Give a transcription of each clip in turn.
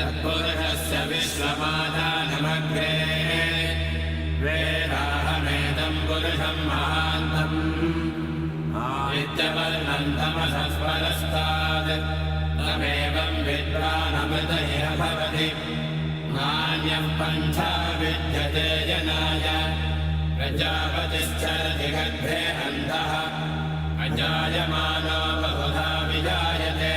तत्पुरुषस्य विश्वमादानमग्रे वेदाहमेदं पुरुषं महान्तम् आदित्यवर्णं तमसस्परस्तात् तमेवं विद्वानमृत इह भवति नान्यं पन्था विद्यते जनाय प्रजापतिश्चरति गर्भे अन्तः अजायमानो बहुधा विजायते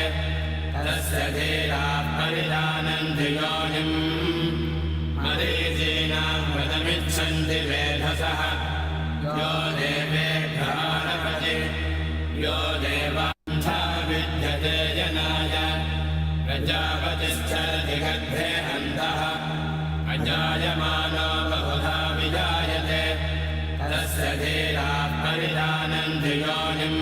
तस्य धीराः परिजानन्ति योनिम् मरीचीनां व्रतमिच्छन्ति वेधसः यो देवेभ्यः आरभते यो देवान्था विद्यते जनाय प्रजापतिश्चरति गर्भे अन्तः अजायमानो बहुधा विजायते तस्य धीराः परिजानन्ति योनिम्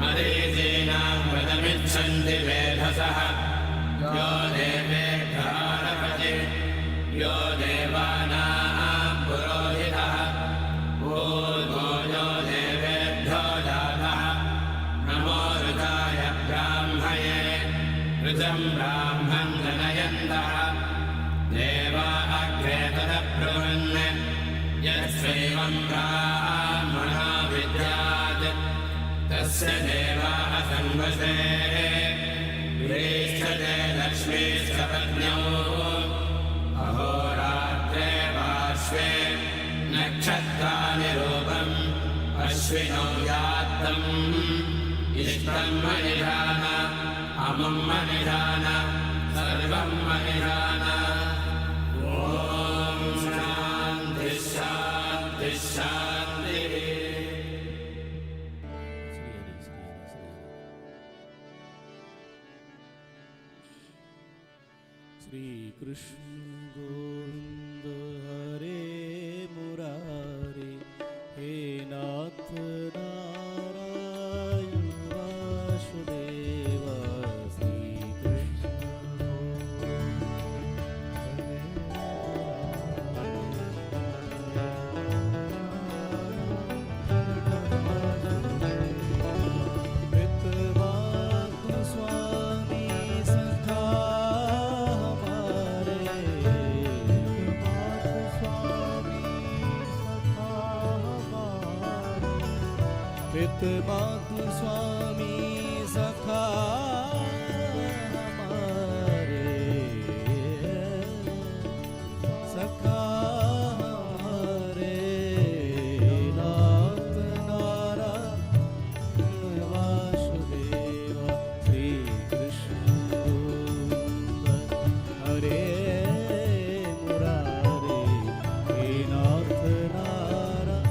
मरीचीनां व्रतमिच्छन्ति वेधसः यो देवेभ्यः आरभते यो देवानां पुरोहितः पूर्वो यो देवेभ्यो जातः नमो ऋताय ब्राह्मये ऋतं ब्राह्मं जनयन्तः देवा अग्रे तदब्रुवन् यस्यैवं ब्राह्मणो विद्यात् तस्य देवाः संवसे प्रेष्ठते लक्ष्मीश्च पत्न्यौ अहोरात्रे पार्श्वे नक्षत्राणि रूपम् अश्विनौ यात्तम् इष्टं मनिधान अमुं मनिधान सर्वं मनिधान ॐ शान्तिः शान्तिः शान्तिः। श्री कृष्ण गोविंद हरे मुरारे हे नाथ नारायण वासुदेव श्री कृष्ण स्वामी सखा मातु स्वामी सखा हमारे सखा हमारे नाथ नारायण वासुदेव श्री कृष्ण हरे मुरारे हे नाथ नारायण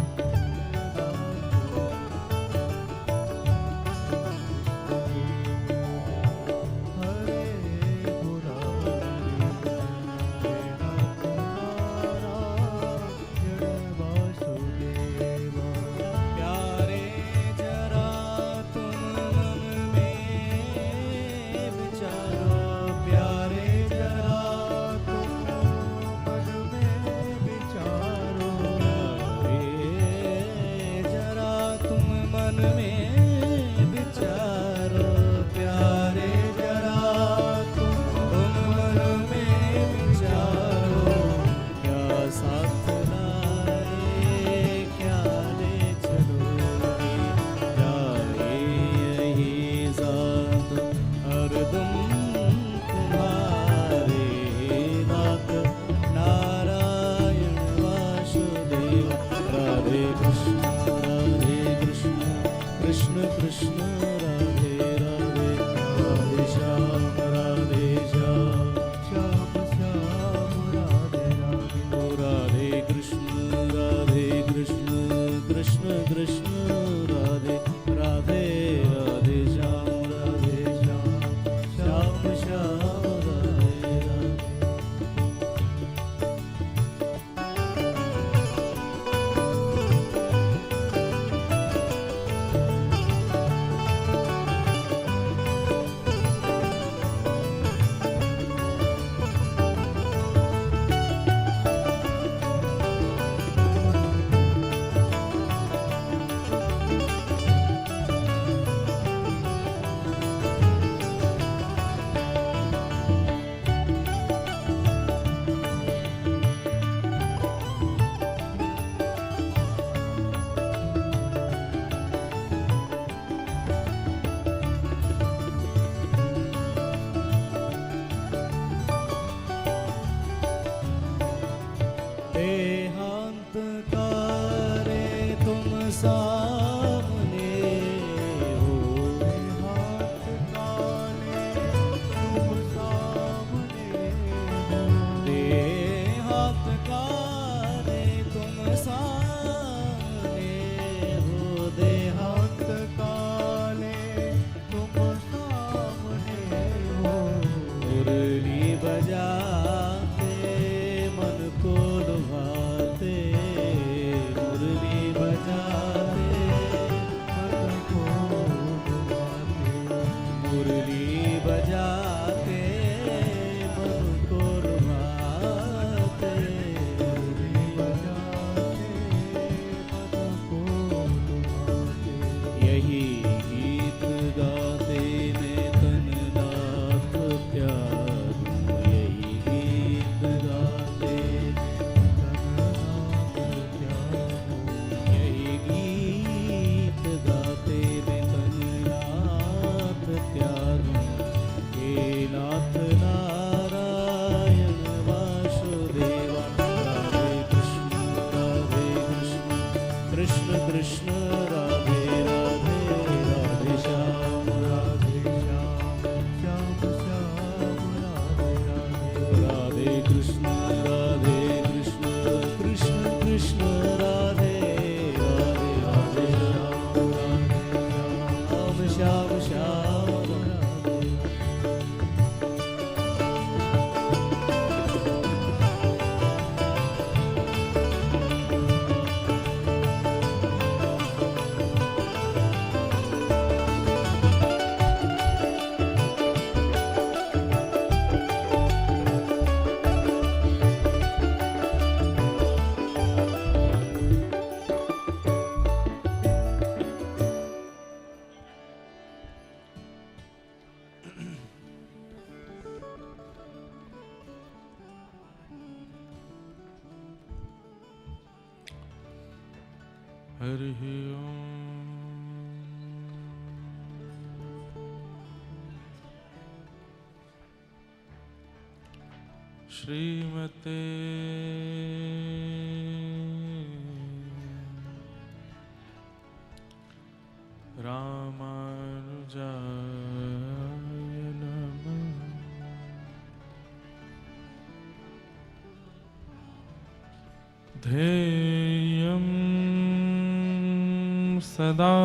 सामने हो, हाथ काले तुम सामने हो, दे हाथ काले तुम सामने हो, दे हाथ काले तुम सामने हो, मुरली बजाते मन को लुभाते, मुरली बजाते मन को लुभाते, मुरली बजाते मन को लुभाते, मुरली बजाते मन को लुभाते, यही गीत गाते मैं तन नाथ प्यारूं, यही गीत गाते तन नाथ प्यारूं, यही गीत गाते मैं तन नाथ प्यारूं, हे नाथ नारायण वासुदेवा, राधे कृष्ण कृष्ण कृष्ण राधे राधे, राधे श्याम श्याम श्याम राधे राधे, राधे कृष्ण कृष्ण कृष्ण राधे राधे, राधे श्याम श्याम श्याम राधे। हरि ओम। श्रीमते रामानुजाय नमः। ध्येयं सदा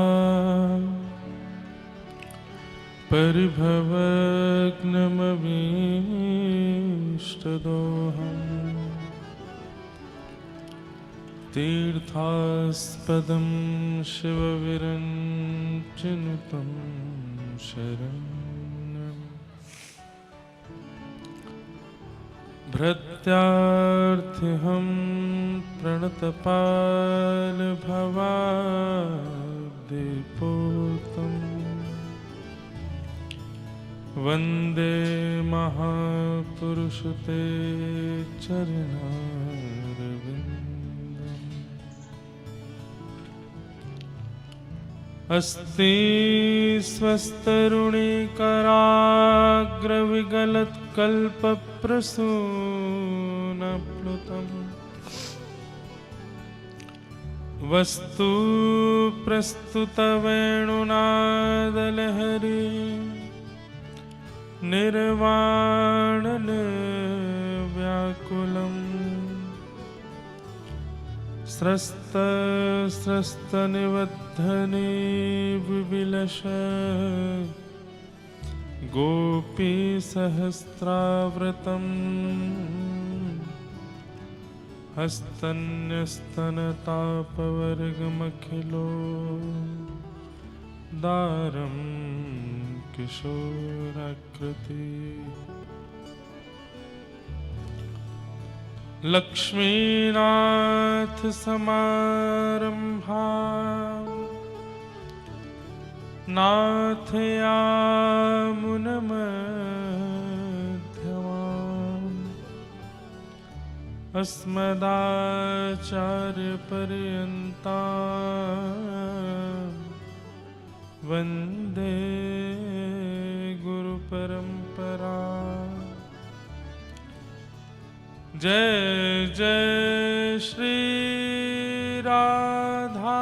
परिभवग्नमभीष्टदोहम् तीर्थास्पदं शिवविरञ्चिनुतं शरणम् भृत्यार्थिहं प्रणतपालभवाब्धिपूतम् वन्दे महापुरुष ते चरणारविन्दम्। अस्ति स्वस्तरुणिकराग्रविगलत्कल्पप्रसूनप्लुतम् वस्तु प्रस्तुतवेणुनादलहरी निर्वाणनिर्व्याकुलम् स्रस्तनिबद्धने विविलश गोपीसहस्रावृतम् हस्तन्यस्तनतापवर्गमखिलो दारं किशोराकृति लक्ष्मीनाथ समारंभा नाथयामुनमध्यमाम् अस्मदाचार्यपर्यन्ता वन्दे गुरुपरम्परा। जय जय श्री राधा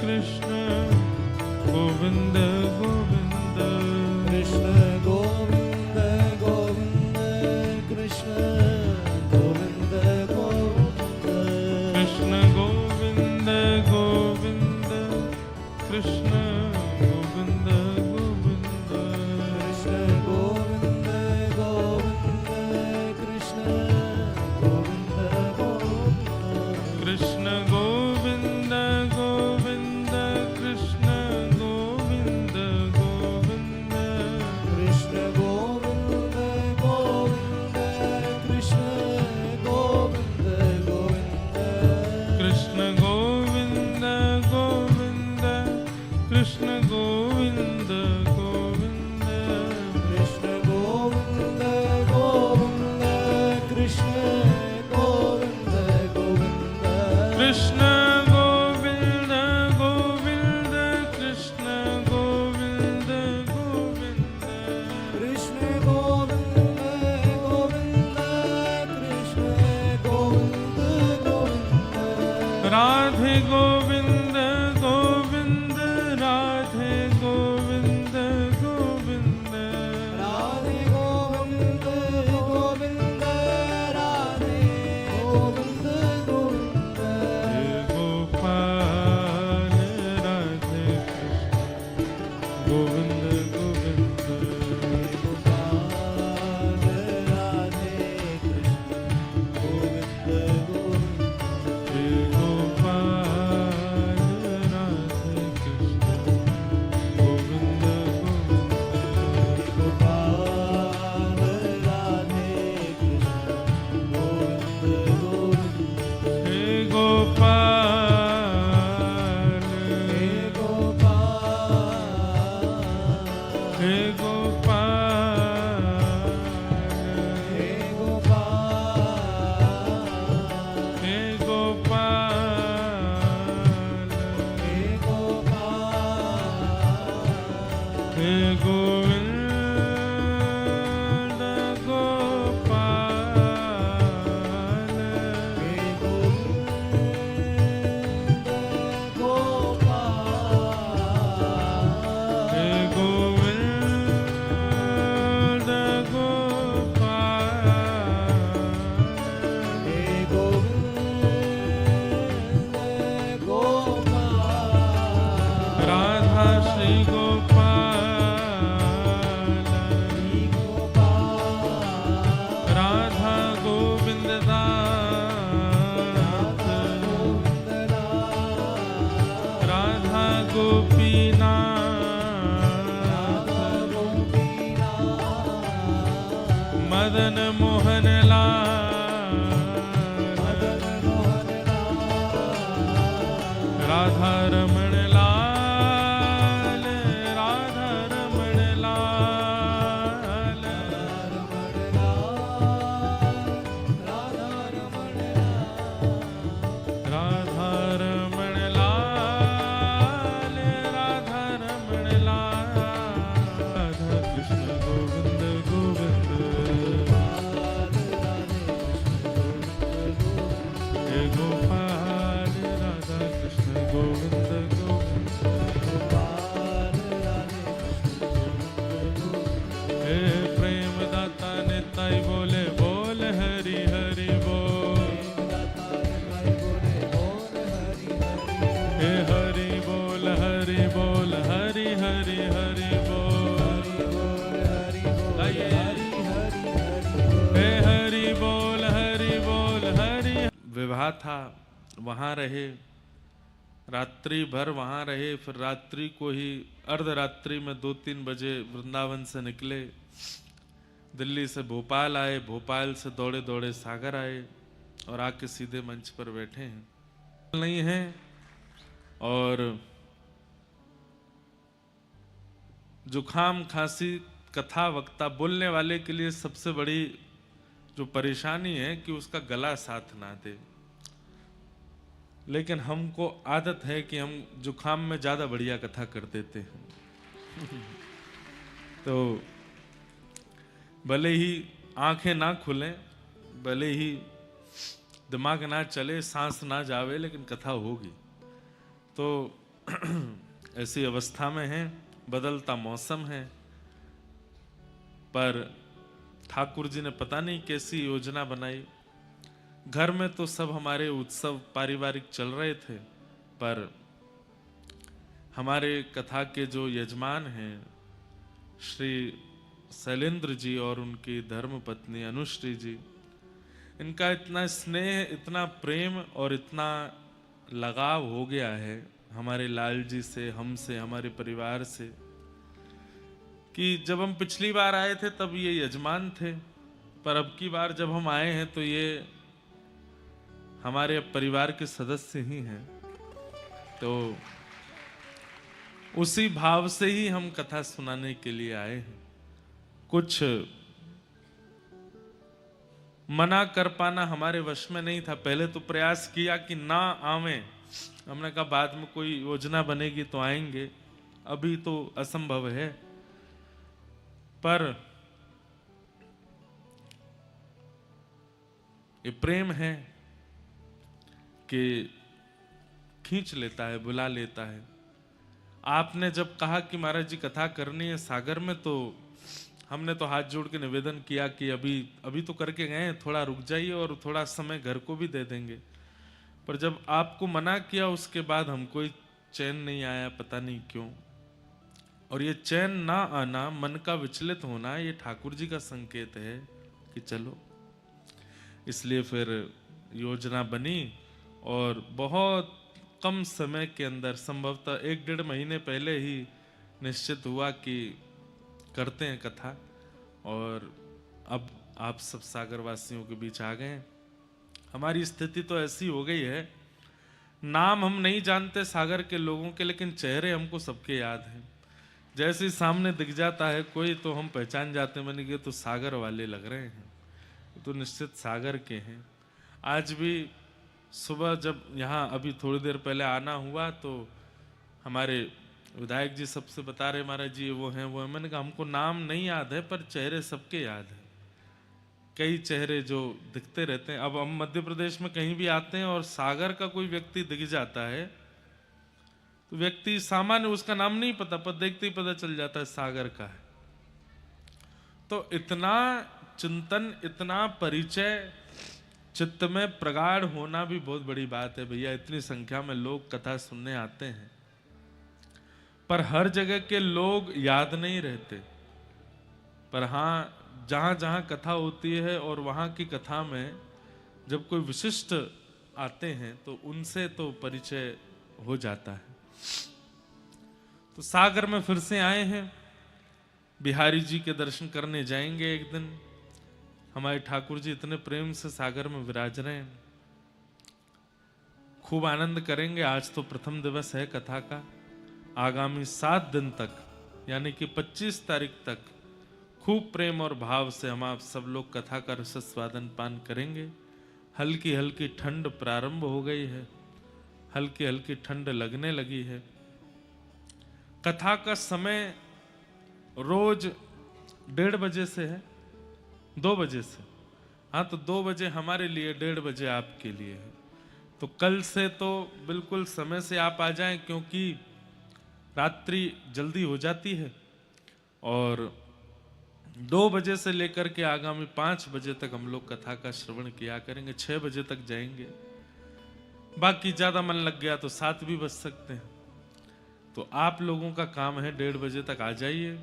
कृष्ण गोविंद गोविंद कृष्ण गोविंद गोविंद कृष्ण गोविंद गोविंद कृष्ण गोविंद गोविंद कृष्ण गोविंद गोविंद कृष्ण गोविंद गोविंद कृष्ण गोविंद गोविंद कृष्ण गोविंद गोविंद कृष्ण गोविंद गोविंद कृष्ण गोविंद गोविंद कृष्ण गोविंद गोविंद कृष्ण गोविंद गोविंद कृष्ण गोविंद गोविंद कृष्ण गोविंद गोविंद कृष्ण गोविंद गोविंद कृष्ण गोविंद गोविंद कृष्ण गोविंद गोविंद कृष्ण गोविंद गोविंद कृष्ण गोविंद गोविंद राधे गोविंद गोविंद राधे गोविंद गोविंद राधे गोविंद गोविंद राधे गोविंद गोविंद हे गोपाल राधे कृष्ण गोविंद गोविंद गोपाल राधे कृष्ण गोविंद गोविंद हे गोपाल राधे कृष्ण गोविंद गोविंद गोपाल राधे कृष्ण गोविंद गोविंद हे गोपाल हे गोपाल हे गोपाल हे गोपाल हे गोपाल हे गोपाल हे गोविंद गोपाल हे गोविंद गोपाल हे गोविंद गोपाल हे गोविंद गोपाल राधा श्री गोपाल श्री गोपाल राधा गोविंद दास गोविंद राधा गोपीनाथ गोपीनाथ मदन मोहन लाल मदन मोहन राधा रमण लाल राधा रमण लाल रमण राधा रमण राधा रमण लाल राधा रमण लाल राधा कृष्ण गोविंद गोविंद हे गोपाल राधा कृष्ण गोविंद गोविंद हे प्रेम दाता निताई बोले बोल हरि हरि बोल हे हरि बोल हरि बोल हरि हरि हरि बोल आइए। हे हरि बोल हरि विवाह था वहाँ रहे, रात्रि भर वहाँ रहे, फिर रात्रि को ही अर्धरात्रि में 2-3 बजे वृंदावन से निकले, दिल्ली से भोपाल आए, भोपाल से दौड़े दौड़े सागर आए और आके सीधे मंच पर बैठे हैं। नहीं है और जुखाम खांसी कथा वक्ता बोलने वाले के लिए सबसे बड़ी जो परेशानी है कि उसका गला साथ ना दे। लेकिन हमको आदत है कि हम जुखाम में ज्यादा बढ़िया कथा कर देते हैं। तो भले ही आंखें ना खुलें, भले ही दिमाग ना चले, सांस ना जावे, लेकिन कथा होगी। तो ऐसी अवस्था में हैं, बदलता मौसम है, पर ठाकुर जी ने पता नहीं कैसी योजना बनाई। घर में तो सब हमारे उत्सव पारिवारिक चल रहे थे, पर हमारे कथा के जो यजमान हैं श्री शैलेंद्र जी और उनकी धर्म पत्नी अनुश्री जी, इनका इतना स्नेह, इतना प्रेम और इतना लगाव हो गया है हमारे लाल जी से, हमसे, हमारे परिवार से, कि जब हम पिछली बार आए थे तब ये यजमान थे, पर अब की बार जब हम आए हैं तो ये हमारे परिवार के सदस्य ही हैं। तो उसी भाव से ही हम कथा सुनाने के लिए आए हैं। कुछ मना कर पाना हमारे वश में नहीं था। पहले तो प्रयास किया कि ना आवें, हमने कहा बाद में कोई योजना बनेगी तो आएंगे, अभी तो असंभव है। पर ये प्रेम है कि खींच लेता है, बुला लेता है। आपने जब कहा कि महाराज जी कथा करनी है सागर में, तो हमने तो हाथ जोड़ के निवेदन किया कि अभी तो करके गए हैं, थोड़ा रुक जाइए और थोड़ा समय घर को भी दे देंगे। पर जब आपको मना किया उसके बाद हमको चैन नहीं आया, पता नहीं क्यों। और ये चैन ना आना, मन का विचलित होना, ये ठाकुर जी का संकेत है कि चलो। इसलिए फिर योजना बनी और बहुत कम समय के अंदर, संभवतः 1-1.5 महीने पहले ही निश्चित हुआ कि करते हैं कथा। और अब आप सब सागर वासियों के बीच आ गए। हमारी स्थिति तो ऐसी हो गई है, नाम हम नहीं जानते सागर के लोगों के, लेकिन चेहरे हमको सबके याद हैं। जैसे ही सामने दिख जाता है कोई तो हम पहचान जाते हैं, मैंने कहा तो सागर वाले लग रहे हैं, तो निश्चित सागर के हैं। आज भी सुबह जब यहाँ अभी थोड़ी देर पहले आना हुआ तो हमारे विधायक जी सबसे बता रहे महाराज जी वो हैं वो हैं। मैंने कहा हमको नाम नहीं याद है पर चेहरे सबके याद हैं। कई चेहरे जो दिखते रहते हैं। अब हम मध्य प्रदेश में कहीं भी आते हैं और सागर का कोई व्यक्ति दिख जाता है तो व्यक्ति सामान्य उसका नाम नहीं पता, पर देखते ही पता चल जाता है सागर का है। तो इतना चिंतन, इतना परिचय चित्त में प्रगाढ़ होना भी बहुत बड़ी बात है भैया। इतनी संख्या में लोग कथा सुनने आते हैं, पर हर जगह के लोग याद नहीं रहते। पर हाँ, जहां जहां कथा होती है और वहां की कथा में जब कोई विशिष्ट आते हैं तो उनसे तो परिचय हो जाता है। तो सागर में फिर से आए हैं, बिहारी जी के दर्शन करने जाएंगे एक दिन। हमारे ठाकुर जी इतने प्रेम से सागर में विराज रहे हैं, खूब आनंद करेंगे। आज तो प्रथम दिवस है कथा का। आगामी 7 दिन तक यानी कि 25 तारीख तक खूब प्रेम और भाव से हम आप सब लोग कथा का रसस्वादन पान करेंगे। हल्की हल्की ठंड प्रारंभ हो गई है, हल्की हल्की ठंड लगने लगी है। कथा का समय रोज 1:30 बजे से है, 2 बजे से। हाँ, तो 2 बजे हमारे लिए, 1:30 बजे आपके लिए है। तो कल से तो बिल्कुल समय से आप आ जाएं, क्योंकि रात्रि जल्दी हो जाती है। और 2 बजे से लेकर के आगामी 5 बजे तक हम लोग कथा का श्रवण किया करेंगे। 6 बजे तक जाएंगे, बाकी ज्यादा मन लग गया तो 7 भी बज सकते हैं। तो आप लोगों का काम है 1:30 बजे तक आ जाइए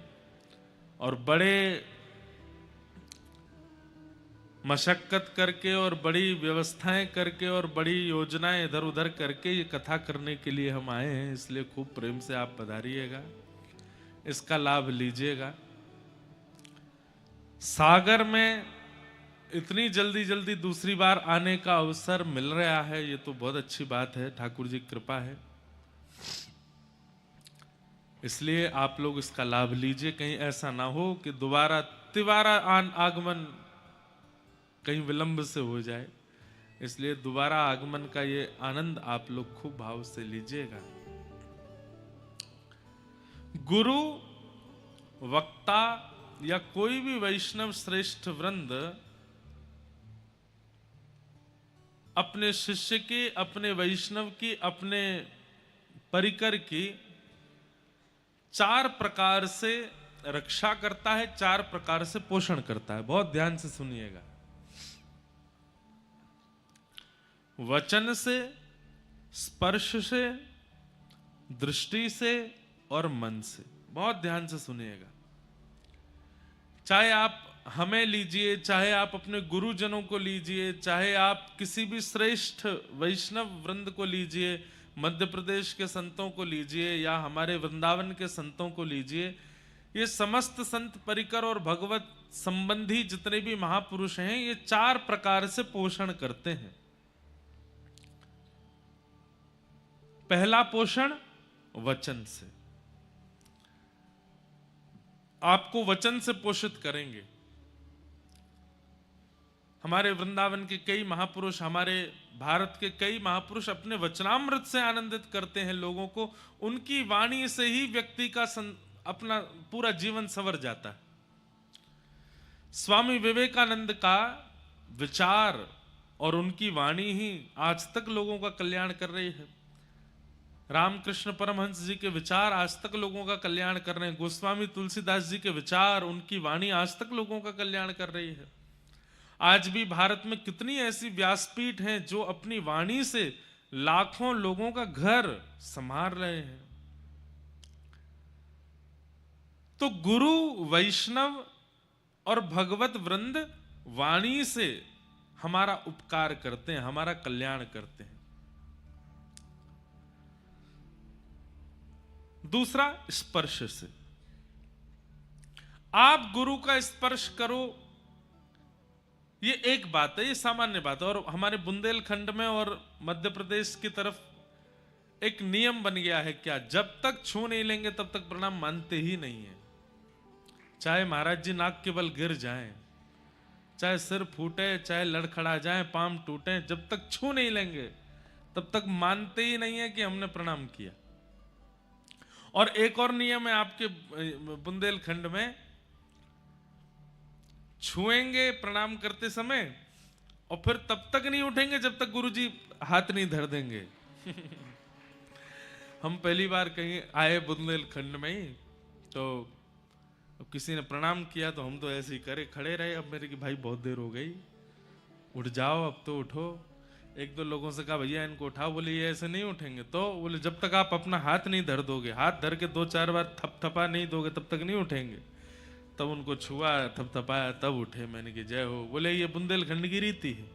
और बड़े मशक्कत करके और बड़ी व्यवस्थाएं करके और बड़ी योजनाएं इधर उधर करके ये कथा करने के लिए हम आए हैं। इसलिए खूब प्रेम से आप पधारिएगा, इसका लाभ लीजिएगा। सागर में इतनी जल्दी जल्दी दूसरी बार आने का अवसर मिल रहा है, ये तो बहुत अच्छी बात है, ठाकुर जी की कृपा है। इसलिए आप लोग इसका लाभ लीजिए। कहीं ऐसा ना हो कि तिवारा आगमन कहीं विलंब से हो जाए। इसलिए दोबारा आगमन का ये आनंद आप लोग खूब भाव से लीजिएगा। गुरु, वक्ता या कोई भी वैष्णव श्रेष्ठ वृंद अपने शिष्य की, अपने वैष्णव की, अपने परिकर की 4 प्रकार से रक्षा करता है, 4 प्रकार से पोषण करता है। बहुत ध्यान से सुनिएगा। वचन से, स्पर्श से, दृष्टि से और मन से। बहुत ध्यान से सुनिएगा। चाहे आप हमें लीजिए, चाहे आप अपने गुरुजनों को लीजिए, चाहे आप किसी भी श्रेष्ठ वैष्णव वृंद को लीजिए, मध्य प्रदेश के संतों को लीजिए या हमारे वृंदावन के संतों को लीजिए, ये समस्त संत परिकर और भगवत संबंधी जितने भी महापुरुष हैं, ये 4 प्रकार से पोषण करते हैं। पहला पोषण वचन से। आपको वचन से पोषित करेंगे। हमारे वृंदावन के कई महापुरुष, हमारे भारत के कई महापुरुष अपने वचनामृत से आनंदित करते हैं लोगों को। उनकी वाणी से ही व्यक्ति का अपना पूरा जीवन संवर जाता है। स्वामी विवेकानंद का विचार और उनकी वाणी ही आज तक लोगों का कल्याण कर रही है। रामकृष्ण परमहंस जी के विचार आज तक लोगों का कल्याण कर रहे हैं। गोस्वामी तुलसीदास जी के विचार, उनकी वाणी आज तक लोगों का कल्याण कर रही है। आज भी भारत में कितनी ऐसी व्यासपीठ हैं जो अपनी वाणी से लाखों लोगों का घर संभाल रहे हैं। तो गुरु, वैष्णव और भगवत वृंद वाणी से हमारा उपकार करते हैं, हमारा कल्याण करते हैं। दूसरा, स्पर्श से। आप गुरु का स्पर्श करो, ये एक बात है, ये सामान्य बात है। और हमारे बुंदेलखंड में और मध्य प्रदेश की तरफ एक नियम बन गया है, क्या, जब तक छू नहीं लेंगे तब तक प्रणाम मानते ही नहीं है। चाहे महाराज जी नाक के बल गिर जाएं, चाहे सिर फूटे, चाहे लड़खड़ा जाए, पांव टूटे, जब तक छू नहीं लेंगे तब तक मानते ही नहीं है कि हमने प्रणाम किया। और एक और नियम है आपके बुंदेलखंड में, छुएंगे प्रणाम करते समय और फिर तब तक नहीं उठेंगे जब तक गुरुजी हाथ नहीं धर देंगे। हम पहली बार कहीं आए बुंदेलखंड में ही, तो किसी ने प्रणाम किया तो हम तो ऐसे ही करे खड़े रहे। अब मेरे की भाई बहुत देर हो गई, उठ जाओ, अब तो उठो। एक दो लोगों से कहा भैया इनको उठाओ, बोले ये ऐसे नहीं उठेंगे। तो बोले जब तक आप अपना हाथ नहीं धर दोगे, हाथ धर के 2-4 बार थपथपा नहीं दोगे तब तक नहीं उठेंगे। तब उनको छुआ, थपथपाया, तब उठे। मैंने कि जय हो। बोले ये बुंदेलखंड की रीति है।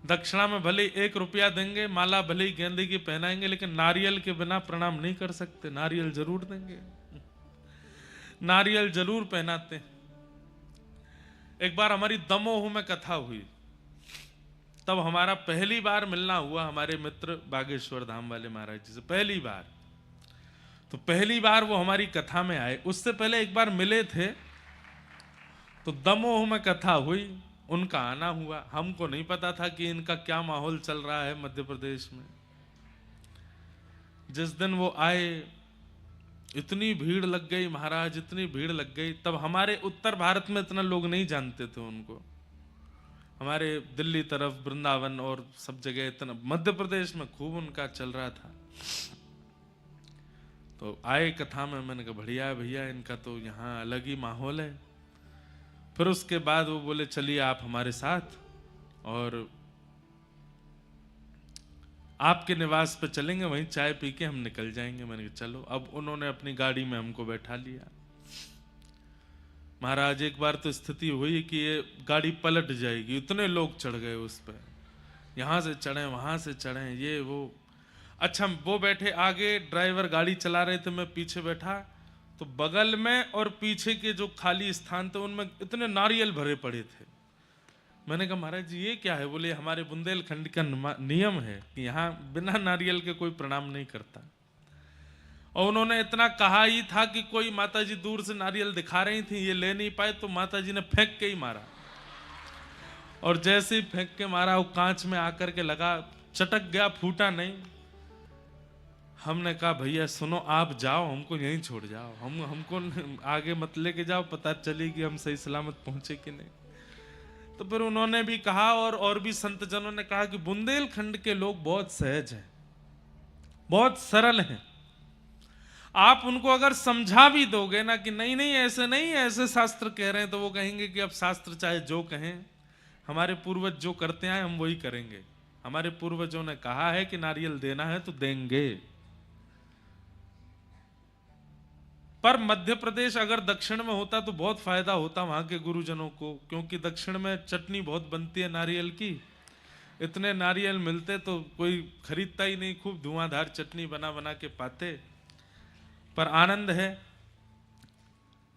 दक्षिणा में भले 1 रुपया देंगे, माला भले ही गेंदे की पहनाएंगे, लेकिन नारियल के बिना प्रणाम नहीं कर सकते। नारियल जरूर देंगे, नारियल जरूर पहनाते हैं। एक बार हमारी दमोह में कथा हुई, तब हमारा पहली बार मिलना हुआ हमारे मित्र बागेश्वर धाम वाले महाराज जी से, पहली बार। तो पहली बार वो हमारी कथा में आए। उससे पहले एक बार मिले थे, तो दमोह में कथा हुई, उनका आना हुआ। हमको नहीं पता था कि इनका क्या माहौल चल रहा है मध्य प्रदेश में। जिस दिन वो आए इतनी भीड़ लग गई महाराज, इतनी भीड़ लग गई। तब हमारे उत्तर भारत में इतना लोग नहीं जानते थे उनको। हमारे दिल्ली तरफ, वृंदावन और सब जगह इतना, मध्य प्रदेश में खूब उनका चल रहा था। तो आए कथा में, मैंने कहा बढ़िया है भैया, इनका तो यहाँ अलग ही माहौल है। फिर उसके बाद वो बोले चलिए आप हमारे साथ और आपके निवास पे चलेंगे, वहीं चाय पी के हम निकल जाएंगे। मैंने कहा चलो। अब उन्होंने अपनी गाड़ी में हमको बैठा लिया। महाराज एक बार तो स्थिति हुई कि ये गाड़ी पलट जाएगी, इतने लोग चढ़ गए उस पर, यहाँ से चढ़े वहां से चढ़े, ये वो। अच्छा, वो बैठे आगे, ड्राइवर गाड़ी चला रहे थे, मैं पीछे बैठा। तो बगल में और पीछे के जो खाली स्थान थे उनमें इतने नारियल भरे पड़े थे। मैंने कहा महाराज जी ये क्या है? बोले हमारे बुंदेलखंड का नियम है कि यहाँ बिना नारियल के कोई प्रणाम नहीं करता। और उन्होंने इतना कहा ही था कि कोई माताजी दूर से नारियल दिखा रही थी, ये ले नहीं पाए, तो माताजी ने फेंक के ही मारा। और जैसे ही फेंक के मारा वो कांच में आकर के लगा, चटक गया, फूटा नहीं। हमने कहा भैया सुनो, आप जाओ, हमको यहीं छोड़ जाओ, हमको आगे मत लेके जाओ, पता चली कि हम सही सलामत पहुंचे कि नहीं। तो फिर उन्होंने भी कहा और भी संत जनों ने कहा कि बुंदेलखंड के लोग बहुत सहज हैं, बहुत सरल हैं। आप उनको अगर समझा भी दोगे ना कि नहीं नहीं ऐसे नहीं, ऐसे शास्त्र कह रहे हैं, तो वो कहेंगे कि अब शास्त्र चाहे जो कहें, हमारे पूर्वज जो करते आए हम वही करेंगे। हमारे पूर्वजों ने कहा है कि नारियल देना है तो देंगे। पर मध्य प्रदेश अगर दक्षिण में होता तो बहुत फायदा होता वहां के गुरुजनों को, क्योंकि दक्षिण में चटनी बहुत बनती है नारियल की। इतने नारियल मिलते तो कोई खरीदता ही नहीं, खूब धुआंधार चटनी बना बना के पाते। पर आनंद है,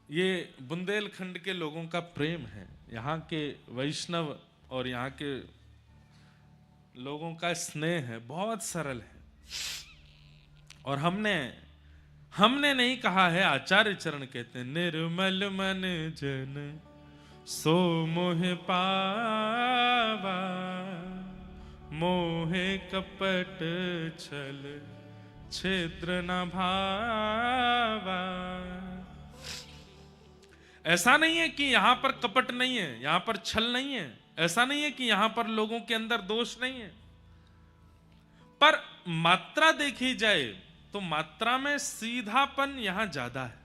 ये बुंदेलखंड के लोगों का प्रेम है, यहाँ के वैष्णव और यहाँ के लोगों का स्नेह है, बहुत सरल है। और हमने नहीं कहा है, आचार्य चरण कहते हैं, निर्मल मन जन सो मोह पावा, मोहे कपट छल छिद्र न भावा। ऐसा नहीं है कि यहां पर कपट नहीं है, यहां पर छल नहीं है, ऐसा नहीं है कि यहां पर लोगों के अंदर दोष नहीं है। पर मात्रा देखी जाए तो मात्रा में सीधापन यहां ज्यादा है।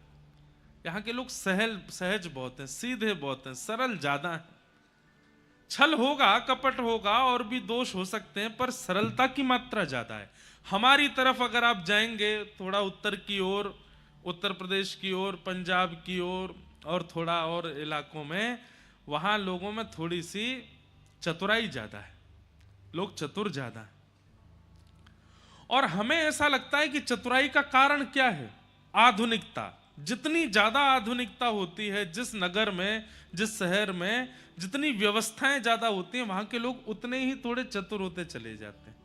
यहां के लोग सहज बहुत हैं, सीधे बहुत हैं, सरल ज्यादा हैं। छल होगा, कपट होगा और भी दोष हो सकते हैं, पर सरलता की मात्रा ज्यादा है। हमारी तरफ अगर आप जाएंगे थोड़ा उत्तर की ओर, उत्तर प्रदेश की ओर, पंजाब की ओर और थोड़ा और इलाकों में, वहां लोगों में थोड़ी सी चतुराई ज्यादा है, लोग चतुर ज्यादा है। और हमें ऐसा लगता है कि चतुराई का कारण क्या है? आधुनिकता। जितनी ज्यादा आधुनिकता होती है, जिस नगर में, जिस शहर में जितनी व्यवस्थाएं ज्यादा होती हैं, वहां के लोग उतने ही थोड़े चतुर होते चले जाते हैं।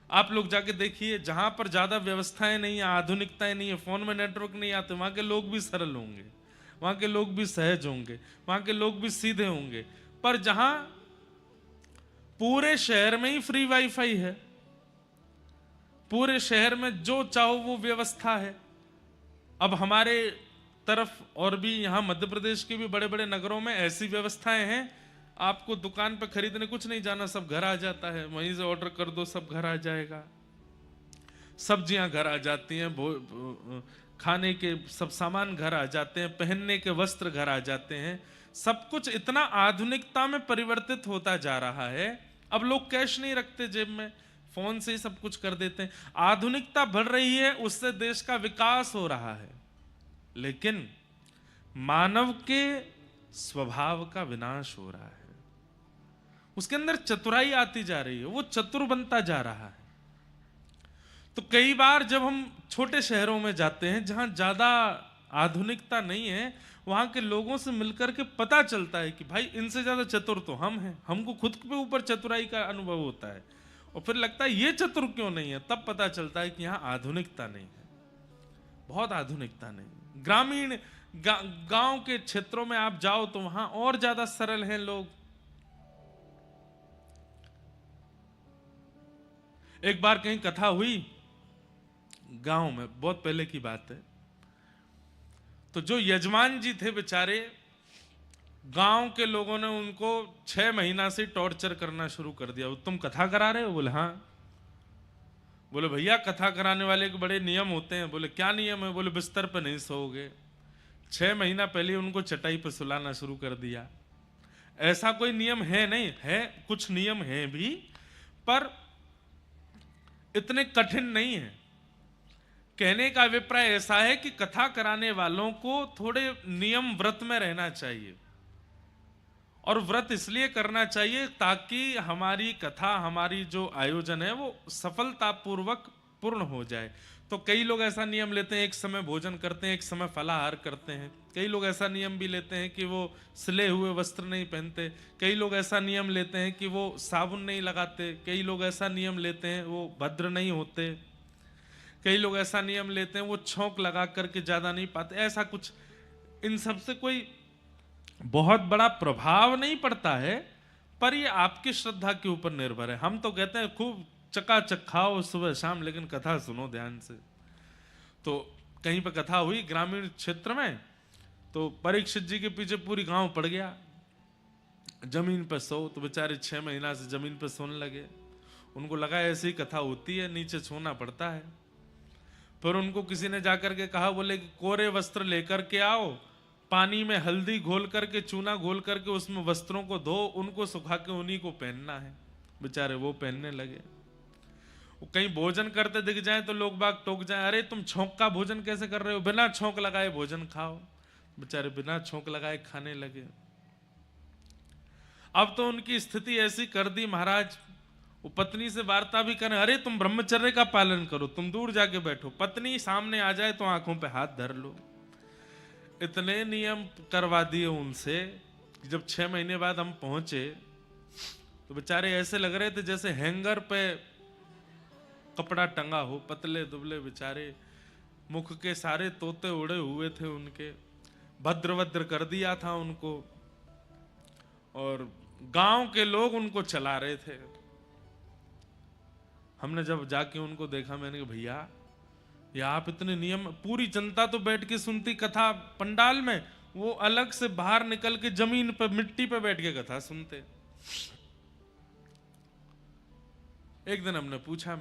आप लोग जाके देखिए, जहां पर ज्यादा व्यवस्थाएं नहीं है, आधुनिकताएं नहीं है, फोन में नेटवर्क नहीं आते, वहां के लोग भी सरल होंगे, वहां के लोग भी सहज होंगे, वहां के लोग भी सीधे होंगे। पर जहां पूरे शहर में ही फ्री वाईफाई है, पूरे शहर में जो चाहो वो व्यवस्था है। अब हमारे तरफ और भी यहां मध्य प्रदेश के भी बड़े बड़े नगरों में ऐसी व्यवस्थाएं हैं, आपको दुकान पे खरीदने कुछ नहीं जाना, सब घर आ जाता है, वहीं से ऑर्डर कर दो, सब घर आ जाएगा। सब्जियां घर आ जाती हैं, खाने के सब सामान घर आ जाते हैं, पहनने के वस्त्र घर आ जाते हैं। सब कुछ इतना आधुनिकता में परिवर्तित होता जा रहा है। अब लोग कैश नहीं रखते जेब में, फोन से ही सब कुछ कर देते हैं। आधुनिकता बढ़ रही है, उससे देश का विकास हो रहा है, लेकिन मानव के स्वभाव का विनाश हो रहा है। उसके अंदर चतुराई आती जा रही है, वो चतुर बनता जा रहा है। तो कई बार जब हम छोटे शहरों में जाते हैं जहां ज्यादा आधुनिकता नहीं है, वहां के लोगों से मिलकर के पता चलता है कि भाई इनसे ज्यादा चतुर तो हम हैं। हमको खुद के ऊपर चतुराई का अनुभव होता है और फिर लगता है ये चतुर क्यों नहीं है। तब पता चलता है कि यहाँ आधुनिकता नहीं है, बहुत आधुनिकता नहीं। ग्रामीण गांव के क्षेत्रों में आप जाओ तो वहां और ज्यादा सरल हैं लोग। एक बार कहीं कथा हुई गांव में, बहुत पहले की बात है। तो जो यजमान जी थे बेचारे, गांव के लोगों ने उनको 6 महीना से टॉर्चर करना शुरू कर दिया। तुम कथा करा रहे हो? बोले हाँ। बोले भैया कथा कराने वाले के बड़े नियम होते हैं। बोले क्या नियम है? बोले बिस्तर पे नहीं सोओगे। 6 महीना पहले उनको चटाई पे सुलाना शुरू कर दिया। ऐसा कोई नियम है नहीं, है कुछ नियम है भी, पर इतने कठिन नहीं है। कहने का अभिप्राय ऐसा है कि कथा कराने वालों को थोड़े नियम व्रत में रहना चाहिए, और व्रत इसलिए करना चाहिए ताकि हमारी कथा, हमारी जो आयोजन है वो सफलतापूर्वक पूर्ण हो जाए। तो कई लोग ऐसा नियम लेते हैं, एक समय भोजन करते हैं, एक समय फलाहार करते हैं। कई लोग ऐसा नियम भी लेते हैं कि वो सिले हुए वस्त्र नहीं पहनते। कई लोग ऐसा नियम लेते हैं कि वो साबुन नहीं लगाते। कई लोग ऐसा नियम लेते हैं वो भद्र नहीं होते। कई लोग ऐसा नियम लेते हैं वो छौंक लगा करके ज्यादा नहीं पाते। ऐसा कुछ, इन सब से कोई बहुत बड़ा प्रभाव नहीं पड़ता है, पर ये आपकी श्रद्धा के ऊपर निर्भर है। हम तो कहते हैं खूब चकाचक खाओ सुबह शाम, लेकिन कथा सुनो ध्यान से। तो कहीं पर कथा हुई ग्रामीण क्षेत्र में, तो परीक्षित जी के पीछे पूरी गांव पड़ गया, जमीन पर सो। तो बेचारे 6 महीना से जमीन पर सोने लगे। उनको लगा ऐसी कथा होती है, नीचे छूना पड़ता है। फिर उनको किसी ने जाकर के कहा, बोले कि कोरे वस्त्र लेकर के आओ, पानी में हल्दी घोल करके, चूना घोल करके उसमें वस्त्रों को धो, उनको सुखा के उन्हीं को पहनना है। बेचारे वो पहनने लगे। वो कहीं भोजन करते दिख जाए तो लोग बाग टोक जाए, अरे तुम छोंक का भोजन कैसे कर रहे हो, बिना छोंक लगाए भोजन खाओ। बेचारे बिना छोंक लगाए खाने लगे। अब तो उनकी स्थिति ऐसी कर दी महाराज, वो पत्नी से वार्ता भी करें, अरे तुम ब्रह्मचर्य का पालन करो, तुम दूर जाके बैठो, पत्नी सामने आ जाए तो आंखों पे हाथ धर लो। इतने नियम करवा दिए उनसे कि जब 6 महीने बाद हम पहुंचे तो बेचारे ऐसे लग रहे थे जैसे हैंगर पे कपड़ा टंगा हो, पतले दुबले बेचारे, मुख के सारे तोते उड़े हुए थे उनके, भद्र कर दिया था उनको, और गांव के लोग उनको चला रहे थे। हमने जब जाके उनको देखा, मैंने कहा भैया ये आप इतने नियम, पूरी जनता तो बैठ के सुनती कथा पंडाल में, वो अलग से बाहर निकल के जमीन पे मिट्टी पे बैठ के कथा सुनते। एक दिन हमने पूछा,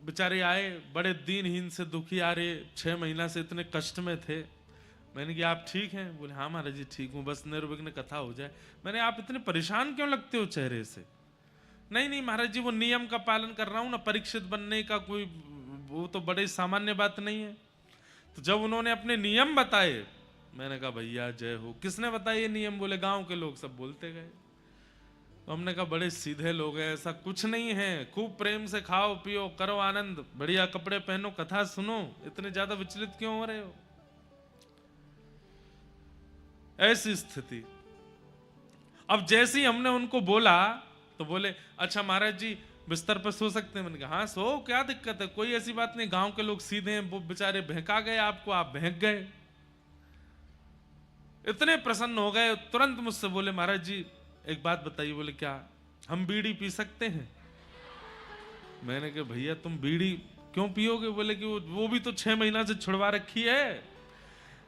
बेचारे आए बड़े दीनहीन से, दुखी आ रहे, 6 महीना से इतने कष्ट में थे। मैंने कहा आप ठीक हैं? बोले हाँ महाराज जी ठीक हूँ, बस निर्विघ्न कथा हो जाए। मैंने आप इतने परेशान क्यों लगते हो चेहरे से? नहीं महाराज जी वो नियम का पालन कर रहा हूँ ना, परीक्षित बनने का कोई वो तो बड़ी सामान्य बात नहीं है। तो जब उन्होंने अपने नियम बताए, मैंने कहा भैया जय हो। किसने बताए ये नियम? बोले गांव के लोग सब बोलते गए। तो हमने कहा बड़े सीधे लोग हैं, ऐसा कुछ नहीं है, खूब प्रेम से खाओ पियो करो आनंद, बढ़िया कपड़े पहनो, कथा सुनो, इतने ज्यादा विचलित क्यों हो रहे हो? ऐसी स्थिति। अब जैसे ही हमने उनको बोला तो बोले अच्छा महाराज जी बिस्तर पर सो सकते हैं? मैंने कहा हाँ सो, क्या दिक्कत है, कोई ऐसी बात नहीं, गांव के लोग सीधे हैं, वो बेचारे बहका गए आपको, आप बहक गए। इतने प्रसन्न हो गए, तुरंत मुझसे बोले महाराज जी एक बात बताइए। बोले क्या? हम बीड़ी पी सकते हैं? मैंने कहा भैया तुम बीड़ी क्यों पियोगे? बोले कि वो भी तो 6 महीना से छुड़वा रखी है,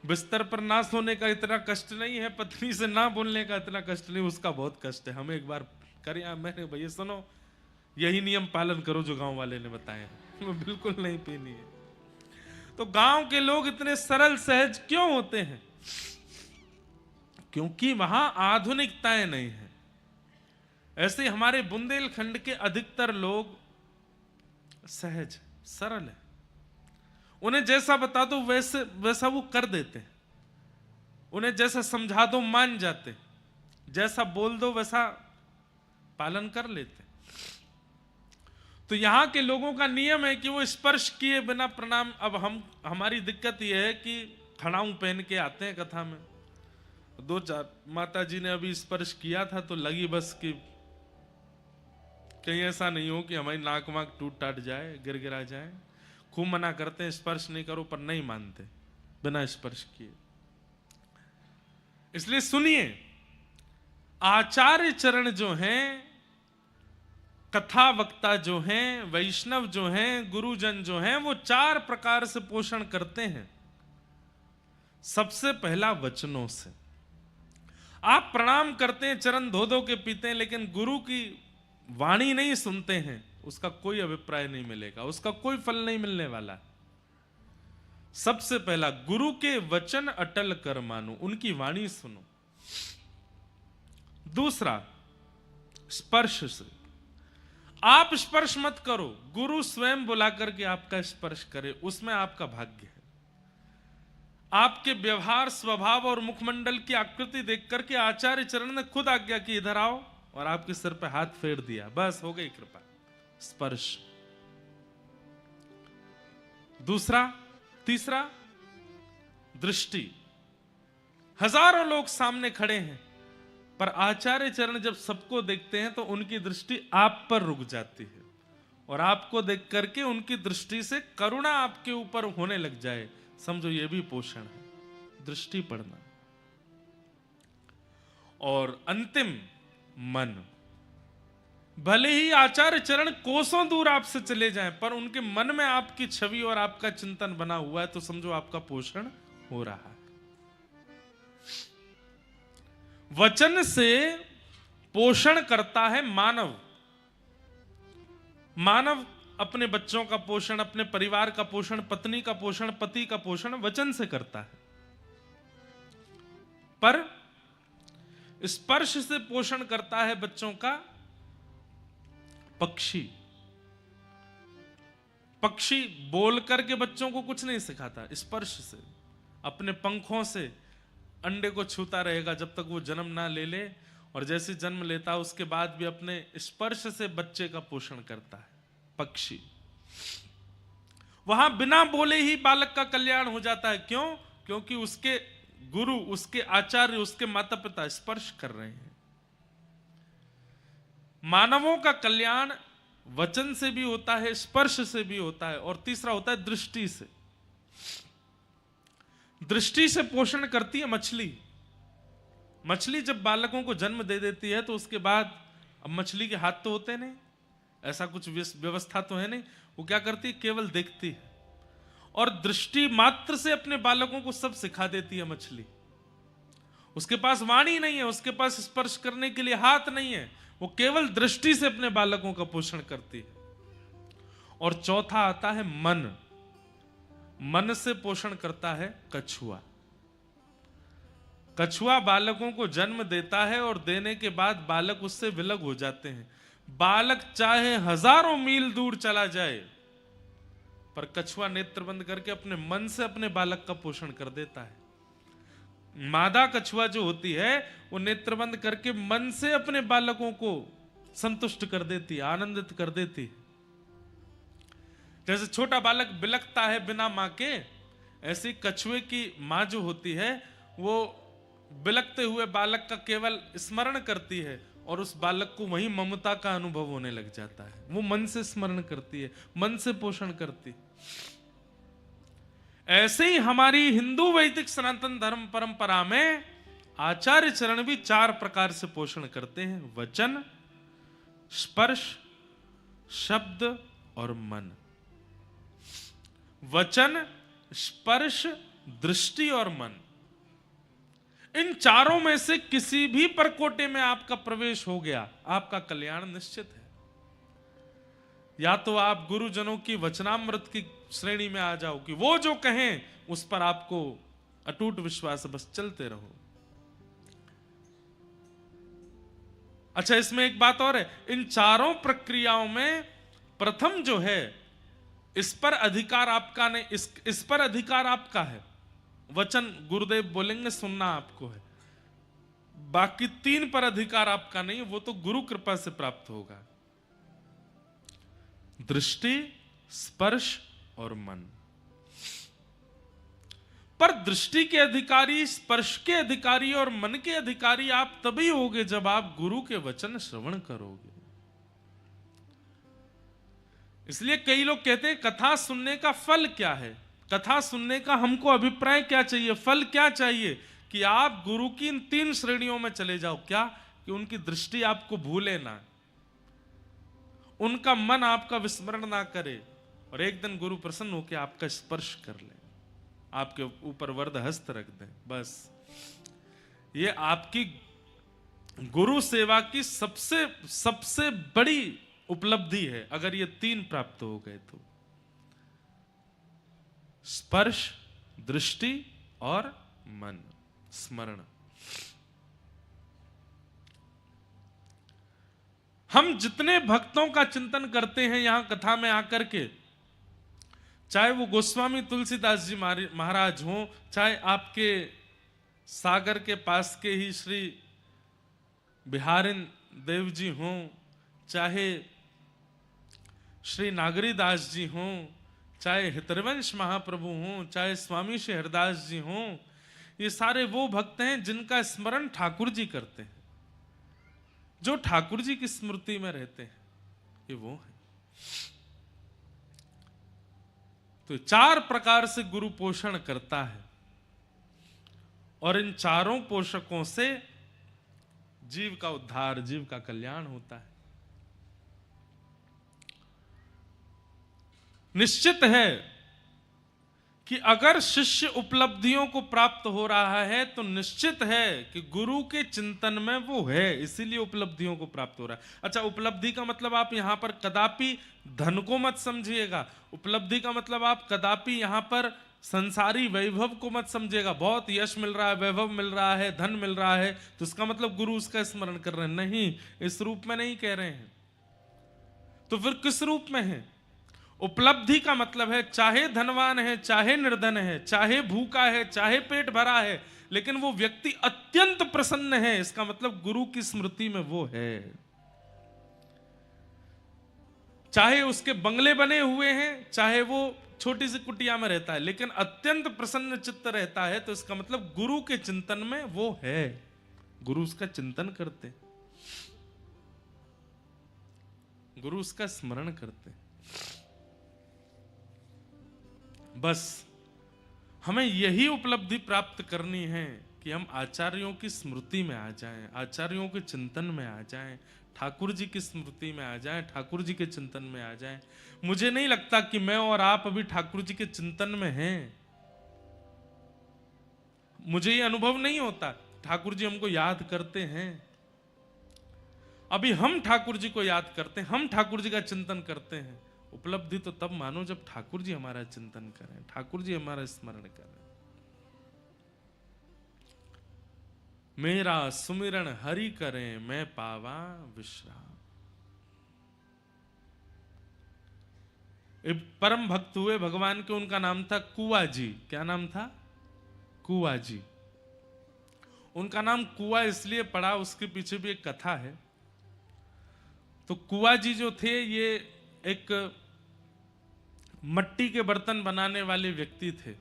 बिस्तर पर ना सोने का इतना कष्ट नहीं है, पत्नी से ना बोलने का इतना कष्ट नहीं, उसका बहुत कष्ट है, हम एक बार करें। मैंने भैया सुनो, यही नियम पालन करो जो गांव वाले ने बताए, बिल्कुल नहीं पीनी है। तो गांव के लोग इतने सरल सहज क्यों होते हैं? क्योंकि वहां आधुनिकताएं नहीं है। ऐसे हमारे बुंदेलखंड के अधिकतर लोग सहज सरल है, उन्हें जैसा बता दो वैसा वो कर देते हैं, उन्हें जैसा समझा दो मान जाते, जैसा बोल दो वैसा पालन कर लेते। तो यहां के लोगों का नियम है कि वो स्पर्श किए बिना प्रणाम। अब हमारी दिक्कत यह है कि खड़ाऊ पहन के आते हैं कथा में, 2-4 माता जी ने अभी स्पर्श किया था तो लगी बस कि कहीं ऐसा नहीं हो कि हमारी नाक वाक टूट टाट जाए, गिरा जाए। खूब मना करते हैं स्पर्श नहीं करो, पर नहीं मानते बिना स्पर्श किए। इसलिए सुनिए, आचार्य चरण जो हैं, कथा वक्ता जो हैं, वैष्णव जो हैं, गुरुजन जो हैं, वो 4 प्रकार से पोषण करते हैं। सबसे पहला वचनों से। आप प्रणाम करते हैं, चरण धो धो के पीते हैं, लेकिन गुरु की वाणी नहीं सुनते हैं, उसका कोई अभिप्राय नहीं मिलेगा, उसका कोई फल नहीं मिलने वाला। सबसे पहला गुरु के वचन अटल कर मानो, उनकी वाणी सुनो। दूसरा स्पर्श से। आप स्पर्श मत करो, गुरु स्वयं बुला करके आपका स्पर्श करे, उसमें आपका भाग्य है। आपके व्यवहार, स्वभाव और मुखमंडल की आकृति देख करके आचार्य चरण ने खुद आज्ञा की इधर आओ, और आपके सिर पे हाथ फेर दिया, बस हो गई कृपा। स्पर्श। दूसरा, तीसरा दृष्टि। हजारों लोग सामने खड़े हैं, पर आचार्य चरण जब सबको देखते हैं तो उनकी दृष्टि आप पर रुक जाती है, और आपको देख करके उनकी दृष्टि से करुणा आपके ऊपर होने लग जाए, समझो ये भी पोषण है, दृष्टि पड़ना। और अंतिम मन। भले ही आचार्य चरण कोसों दूर आपसे चले जाएं, पर उनके मन में आपकी छवि और आपका चिंतन बना हुआ है, तो समझो आपका पोषण हो रहा है। वचन से पोषण करता है मानव, मानव अपने बच्चों का पोषण, अपने परिवार का पोषण, पत्नी का पोषण, पति का पोषण वचन से करता है, पर स्पर्श से पोषण करता है बच्चों का पक्षी। पक्षी बोल करके बच्चों को कुछ नहीं सिखाता, स्पर्श से, अपने पंखों से अंडे को छूता रहेगा जब तक वो जन्म ना ले ले, और जैसे जन्म लेता है उसके बाद भी अपने स्पर्श से बच्चे का पोषण करता है पक्षी। वहां बिना बोले ही बालक का कल्याण हो जाता है। क्यों? क्योंकि उसके गुरु, उसके आचार्य, उसके माता पिता स्पर्श कर रहे हैं। मानवों का कल्याण वचन से भी होता है, स्पर्श से भी होता है, और तीसरा होता है दृष्टि से। दृष्टि से पोषण करती है मछली। मछली जब बालकों को जन्म दे देती है तो उसके बाद, अब मछली के हाथ तो होते नहीं, ऐसा कुछ व्यवस्था तो है नहीं, वो क्या करती है? केवल देखती है, और दृष्टि मात्र से अपने बालकों को सब सिखा देती है मछली। उसके पास वाणी नहीं है, उसके पास स्पर्श करने के लिए हाथ नहीं है, वो केवल दृष्टि से अपने बालकों का पोषण करती है। और चौथा आता है मन। मन से पोषण करता है कछुआ। कछुआ बालकों को जन्म देता है और देने के बाद बालक उससे विलग हो जाते हैं। बालक चाहे हजारों मील दूर चला जाए, पर कछुआ नेत्र बंद करके अपने मन से अपने बालक का पोषण कर देता है। मादा कछुआ जो होती है वो नेत्र बंद करके मन से अपने बालकों को संतुष्ट कर देती है, आनंदित कर देती है। जैसे छोटा बालक बिलकता है बिना मां के, ऐसी कछुए की मां जो होती है वो बिलकते हुए बालक का केवल स्मरण करती है, और उस बालक को वही ममता का अनुभव होने लग जाता है। वो मन से स्मरण करती है, मन से पोषण करती है। ऐसे ही हमारी हिंदू वैदिक सनातन धर्म परंपरा में आचार्य चरण भी 4 प्रकार से पोषण करते हैं: वचन, स्पर्श, शब्द और मन। वचन, स्पर्श, दृष्टि और मन, इन चारों में से किसी भी परकोटे में आपका प्रवेश हो गया, आपका कल्याण निश्चित है। या तो आप गुरुजनों की वचनामृत की श्रेणी में आ जाओ कि वो जो कहें उस पर आपको अटूट विश्वास, बस चलते रहो। अच्छा, इसमें एक बात और है, इन चारों प्रक्रियाओं में प्रथम जो है, इस पर अधिकार आपका नहीं, इस पर अधिकार आपका है। वचन गुरुदेव बोलेंगे, सुनना आपको है। बाकी 3 पर अधिकार आपका नहीं, वो तो गुरु कृपा से प्राप्त होगा: दृष्टि, स्पर्श और मन। पर दृष्टि के अधिकारी, स्पर्श के अधिकारी और मन के अधिकारी आप तभी होगे जब आप गुरु के वचन श्रवण करोगे। इसलिए कई लोग कहते हैं कथा सुनने का फल क्या है, कथा सुनने का हमको अभिप्राय क्या चाहिए, फल क्या चाहिए? कि आप गुरु की इन 3 श्रेणियों में चले जाओ। क्या? कि उनकी दृष्टि आपको भूले ना, उनका मन आपका विस्मरण ना करे, और एक दिन गुरु प्रसन्न होकर आपका स्पर्श कर ले, आपके ऊपर वरद हस्त रख दे। बस ये आपकी गुरु सेवा की सबसे बड़ी उपलब्धि है, अगर ये 3 प्राप्त हो गए तो: स्पर्श, दृष्टि और मन, स्मरण। हम जितने भक्तों का चिंतन करते हैं यहां कथा में आकर के, चाहे वो गोस्वामी तुलसीदास जी महाराज हों, चाहे आपके सागर के पास के ही श्री बिहारिन देव जी हों, चाहे श्री नागरीदास जी हों, चाहे हितरवंश महाप्रभु हों, चाहे स्वामी श्री हरदास जी हों, ये सारे वो भक्त हैं जिनका स्मरण ठाकुर जी करते हैं, जो ठाकुर जी की स्मृति में रहते हैं। ये वो है। तो 4 प्रकार से गुरु पोषण करता है, और इन चारों पोषकों से जीव का उद्धार, जीव का कल्याण होता है। निश्चित है कि अगर शिष्य उपलब्धियों को प्राप्त हो रहा है तो निश्चित है कि गुरु के चिंतन में वो है, इसीलिए उपलब्धियों को प्राप्त हो रहा है। अच्छा, उपलब्धि का मतलब आप यहां पर कदापि धन को मत समझिएगा। उपलब्धि का मतलब आप कदापि यहां पर संसारी वैभव को मत समझिएगा। बहुत यश मिल रहा है, वैभव मिल रहा है, धन मिल रहा है, तो इसका मतलब गुरु उसका स्मरण कर रहे हैं, नहीं, इस रूप में नहीं कह रहे हैं। तो फिर किस रूप में है? उपलब्धि का मतलब है चाहे धनवान है, चाहे निर्धन है, चाहे भूखा है, चाहे पेट भरा है, लेकिन वो व्यक्ति अत्यंत प्रसन्न है, इसका मतलब गुरु की स्मृति में वो है। चाहे उसके बंगले बने हुए हैं, चाहे वो छोटी सी कुटिया में रहता है, लेकिन अत्यंत प्रसन्न चित्त रहता है, तो इसका मतलब गुरु के चिंतन में वो है, गुरु उसका चिंतन करते, गुरु उसका स्मरण करते। बस हमें यही उपलब्धि प्राप्त करनी है कि हम आचार्यों की स्मृति में आ जाएं, आचार्यों के चिंतन में आ जाएं, ठाकुर जी की स्मृति में आ जाएं, ठाकुर जी के चिंतन में आ जाएं। मुझे नहीं लगता कि मैं और आप अभी ठाकुर जी के चिंतन में हैं। मुझे ये अनुभव नहीं होता। ठाकुर जी हमको याद करते हैं, अभी हम ठाकुर जी को याद करते हैं, हम ठाकुर जी का चिंतन करते हैं। उपलब्धि तो तब मानो जब ठाकुर जी हमारा चिंतन करें, ठाकुर जी हमारा स्मरण करें। मेरा सुमिरन हरि करें, मैं पावा विश्राम। एक परम भक्त हुए भगवान के, उनका नाम था कुआ जी। क्या नाम था? कुआ जी। उनका नाम कुआ इसलिए पड़ा, उसके पीछे भी एक कथा है। तो कुआ जी जो थे, ये एक मट्टी के बर्तन बनाने वाले व्यक्ति थे।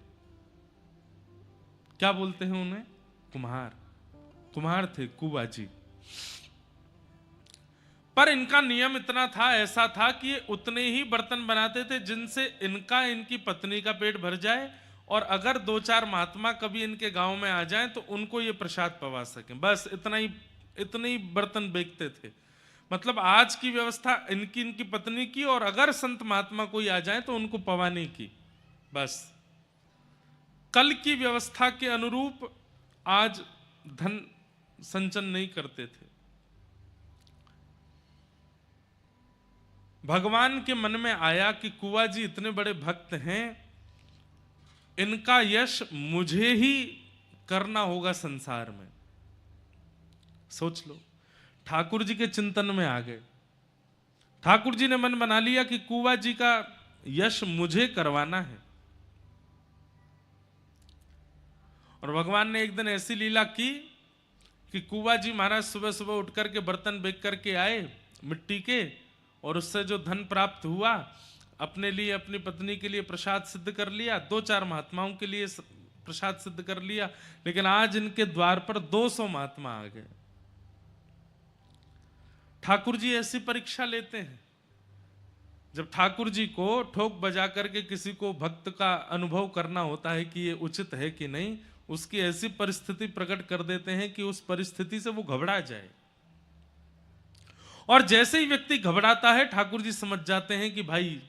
क्या बोलते हैं उन्हें? कुम्हार। कुम्हार थे कुआ जी। पर इनका नियम इतना था, ऐसा था कि ये उतने ही बर्तन बनाते थे जिनसे इनकी पत्नी का पेट भर जाए, और अगर 2-4 महात्मा कभी इनके गांव में आ जाएं तो उनको ये प्रसाद पवा सकें। बस इतने ही बर्तन बेचते थे। मतलब आज की व्यवस्था इनकी पत्नी की, और अगर संत महात्मा कोई आ जाए तो उनको पवाने की। बस कल की व्यवस्था के अनुरूप आज धन संचन नहीं करते थे। भगवान के मन में आया कि कुआ जी इतने बड़े भक्त हैं, इनका यश मुझे ही करना होगा संसार में। सोच लो, ठाकुर जी के चिंतन में आ गए। ठाकुर जी ने मन बना लिया कि कुआ जी का यश मुझे करवाना है। और भगवान ने एक दिन ऐसी लीला की कि कुआ जी महाराज सुबह सुबह उठ करके बर्तन बेच करके आए मिट्टी के, और उससे जो धन प्राप्त हुआ अपने लिए, अपनी पत्नी के लिए प्रसाद सिद्ध कर लिया, 2-4 महात्माओं के लिए प्रसाद सिद्ध कर लिया। लेकिन आज इनके द्वार पर 200 महात्मा आ गए। ठाकुर जी ऐसी परीक्षा लेते हैं। जब ठाकुर जी को ठोक बजा करके किसी को भक्त का अनुभव करना होता है कि ये उचित है कि नहीं, उसकी ऐसी परिस्थिति प्रकट कर देते हैं कि उस परिस्थिति से वो घबरा जाए। और जैसे ही व्यक्ति घबराता है, ठाकुर जी समझ जाते हैं कि भाई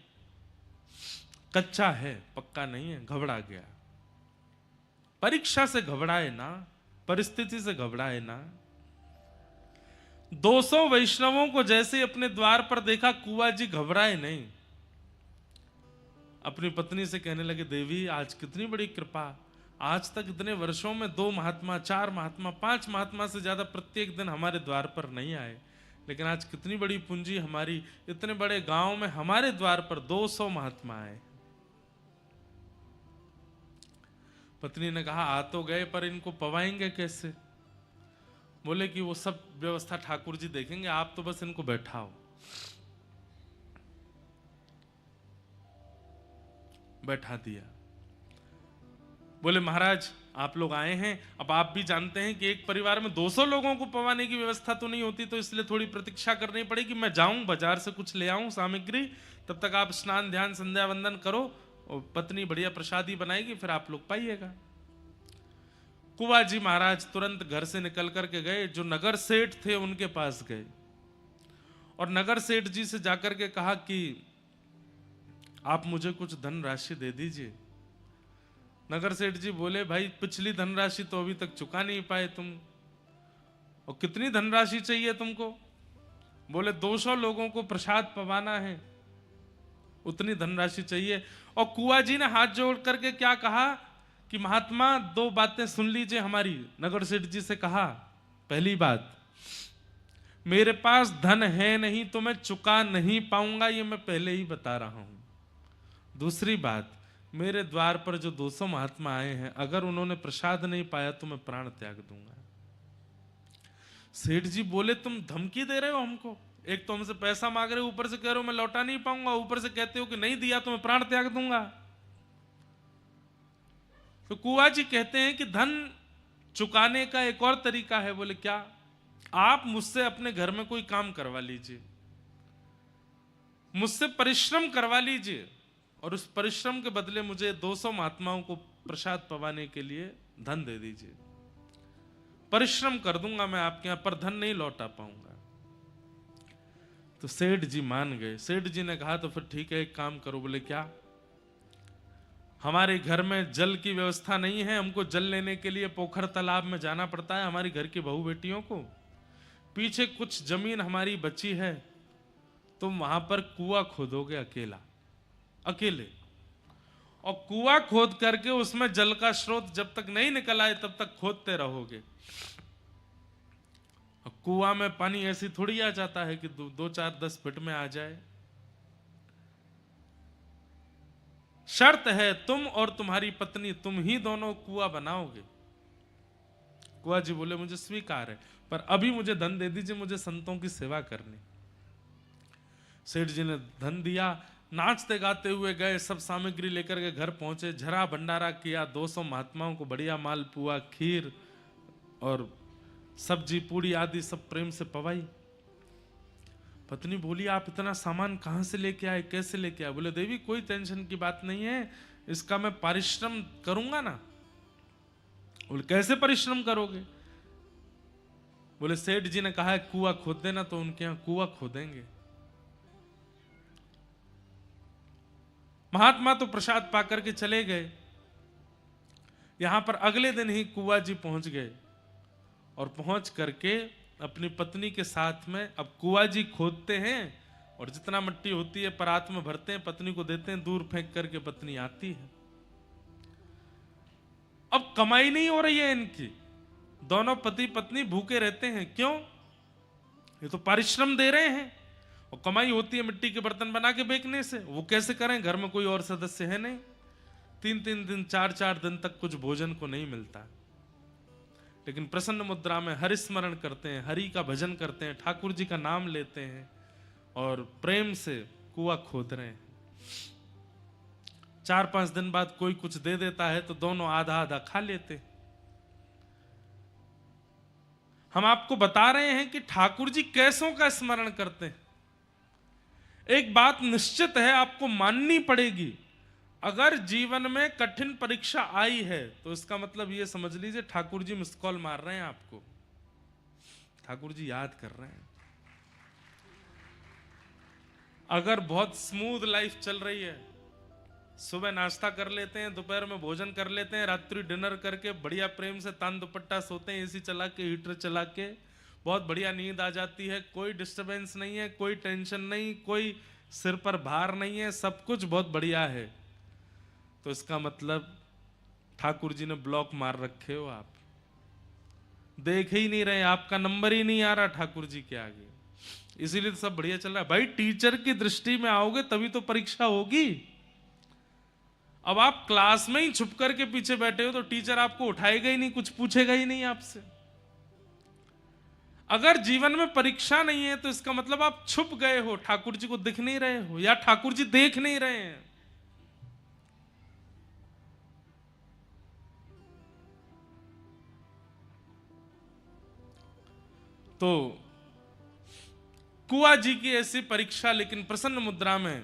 कच्चा है, पक्का नहीं है, घबरा गया। परीक्षा से घबराए ना, परिस्थिति से घबराए ना। 200 वैष्णवों को जैसे अपने द्वार पर देखा, कुआ जी घबराए नहीं। अपनी पत्नी से कहने लगे, देवी आज कितनी बड़ी कृपा, आज तक इतने वर्षों में 2 महात्मा, 4 महात्मा, 5 महात्मा से ज्यादा प्रत्येक दिन हमारे द्वार पर नहीं आए, लेकिन आज कितनी बड़ी पूंजी हमारी, इतने बड़े गांव में हमारे द्वार पर 200 महात्मा आए। पत्नी ने कहा, आ तो गए, पर इनको पवाएंगे कैसे? बोले कि वो सब व्यवस्था ठाकुर जी देखेंगे, आप तो बस इनको बैठाओ। बैठा दिया। बोले महाराज आप लोग आए हैं, अब आप भी जानते हैं कि एक परिवार में 200 लोगों को पवाने की व्यवस्था तो नहीं होती, तो इसलिए थोड़ी प्रतीक्षा करनी पड़ेगी। मैं जाऊं बाजार से कुछ ले आऊं सामग्री, तब तक आप स्नान ध्यान संध्या वंदन करो, और पत्नी बढ़िया प्रसादी बनाएगी, फिर आप लोग पाइएगा। कुआ जी महाराज तुरंत घर से निकल करके गए, जो नगर सेठ थे उनके पास गए, और नगर सेठ जी से जाकर के कहा कि आप मुझे कुछ धन राशि दे दीजिए, नगर सेठ जी बोले, भाई पिछली धनराशि तो अभी तक चुका नहीं पाए तुम, और कितनी धनराशि चाहिए तुमको? बोले 200 लोगों को प्रसाद पवाना है, उतनी धनराशि चाहिए। और कुआ जी ने हाथ जोड़ करके क्या कहा कि महात्मा 2 बातें सुन लीजिए हमारी। नगर सेठ जी से कहा, पहली बात, मेरे पास धन है नहीं तो मैं चुका नहीं पाऊंगा, ये मैं पहले ही बता रहा हूं। दूसरी बात, मेरे द्वार पर जो 200 महात्मा आए हैं, अगर उन्होंने प्रसाद नहीं पाया तो मैं प्राण त्याग दूंगा। सेठ जी बोले, तुम धमकी दे रहे हो हमको? एक तो हमसे पैसा मांग रहे हो, ऊपर से कह रहे हो मैं लौटा नहीं पाऊंगा, ऊपर से कहते हो कि नहीं दिया तो मैं प्राण त्याग दूंगा। तो कुआ जी कहते हैं कि धन चुकाने का एक और तरीका है। बोले क्या? आप मुझसे अपने घर में कोई काम करवा लीजिए, मुझसे परिश्रम करवा लीजिए, और उस परिश्रम के बदले मुझे 200 महात्माओं को प्रसाद पवाने के लिए धन दे दीजिए। परिश्रम कर दूंगा मैं आपके यहां, पर धन नहीं लौटा पाऊंगा। तो सेठ जी मान गए। सेठ जी ने कहा, तो फिर ठीक है, एक काम करो। बोले क्या? हमारे घर में जल की व्यवस्था नहीं है, हमको जल लेने के लिए पोखर तालाब में जाना पड़ता है हमारी घर की बहू बेटियों को। पीछे कुछ जमीन हमारी बची है, तुम वहां पर कुआं खोदोगे अकेले, और कुआं खोद करके उसमें जल का स्रोत जब तक नहीं निकल आए तब तक खोदते रहोगे। कुआं में पानी ऐसी थोड़ी आ जाता है कि 2, 4, 10 फीट में आ जाए। शर्त है तुम और तुम्हारी पत्नी, तुम ही दोनों कुआं बनाओगे। कुआ जी बोले, मुझे स्वीकार है, पर अभी मुझे धन दे दीजिए, मुझे संतों की सेवा करनी। सेठ जी ने धन दिया। नाचते गाते हुए गए, सब सामग्री लेकर के घर पहुंचे, झरा भंडारा किया, 200 महात्माओं को बढ़िया मालपुआ, खीर और सब्जी पूड़ी आदि सब प्रेम से पवाई। पत्नी बोली, आप इतना सामान कहां से लेके आए, कैसे लेके आए? बोले, देवी कोई टेंशन की बात नहीं है, इसका मैं परिश्रम करूंगा ना। बोले, कैसे परिश्रम करोगे? बोले, सेठ जी ने कहा है कुआं खोद देना, तो उनके यहां कुआं खोदेंगे। महात्मा तो प्रसाद पाकर के चले गए। यहां पर अगले दिन ही कुआ जी पहुंच गए, और पहुंच करके अपनी पत्नी के साथ में, अब कुआ जी खोदते हैं और जितना मिट्टी होती है परात में भरते हैं, पत्नी को देते हैं, दूर फेंक करके पत्नी आती है। अब कमाई नहीं हो रही है इनकी, दोनों पति पत्नी भूखे रहते हैं। क्यों? ये तो परिश्रम दे रहे हैं, और कमाई होती है मिट्टी के बर्तन बना के बेचने से। वो कैसे करें? घर में कोई और सदस्य है नहीं, 3-3 दिन 4-4 दिन तक कुछ भोजन को नहीं मिलता। लेकिन प्रसन्न मुद्रा में हरि स्मरण करते हैं, हरि का भजन करते हैं, ठाकुर जी का नाम लेते हैं, और प्रेम से कुआं खोद रहे हैं। 4-5 दिन बाद कोई कुछ दे देता है तो दोनों आधा आधा खा लेते। हम आपको बता रहे हैं कि ठाकुर जी कैसों का स्मरण करते हैं। एक बात निश्चित है, आपको माननी पड़ेगी, अगर जीवन में कठिन परीक्षा आई है तो इसका मतलब यह समझ लीजिए ठाकुर जी मिस कॉल मार रहे हैं आपको, ठाकुर जी याद कर रहे हैं। अगर बहुत स्मूथ लाइफ चल रही है, सुबह नाश्ता कर लेते हैं, दोपहर में भोजन कर लेते हैं, रात्रि डिनर करके बढ़िया प्रेम से तान दुपट्टा सोते हैं, एसी चला के, हीटर चला के, बहुत बढ़िया नींद आ जाती है, कोई डिस्टरबेंस नहीं है, कोई टेंशन नहीं, कोई सिर पर भार नहीं है, सब कुछ बहुत बढ़िया है, तो इसका मतलब ठाकुर जी ने ब्लॉक मार रखे हो, आप देख ही नहीं रहे, आपका नंबर ही नहीं आ रहा ठाकुर जी के आगे, इसीलिए तो सब बढ़िया चल रहा है। भाई टीचर की दृष्टि में आओगे तभी तो परीक्षा होगी। अब आप क्लास में ही छुप करके पीछे बैठे हो तो टीचर आपको उठाएगा ही नहीं, कुछ पूछेगा ही नहीं आपसे। अगर जीवन में परीक्षा नहीं है तो इसका मतलब आप छुप गए हो, ठाकुर जी को दिख नहीं रहे हो, या ठाकुर जी देख नहीं रहे हैं। तो कुआ जी की ऐसी परीक्षा, लेकिन प्रसन्न मुद्रा में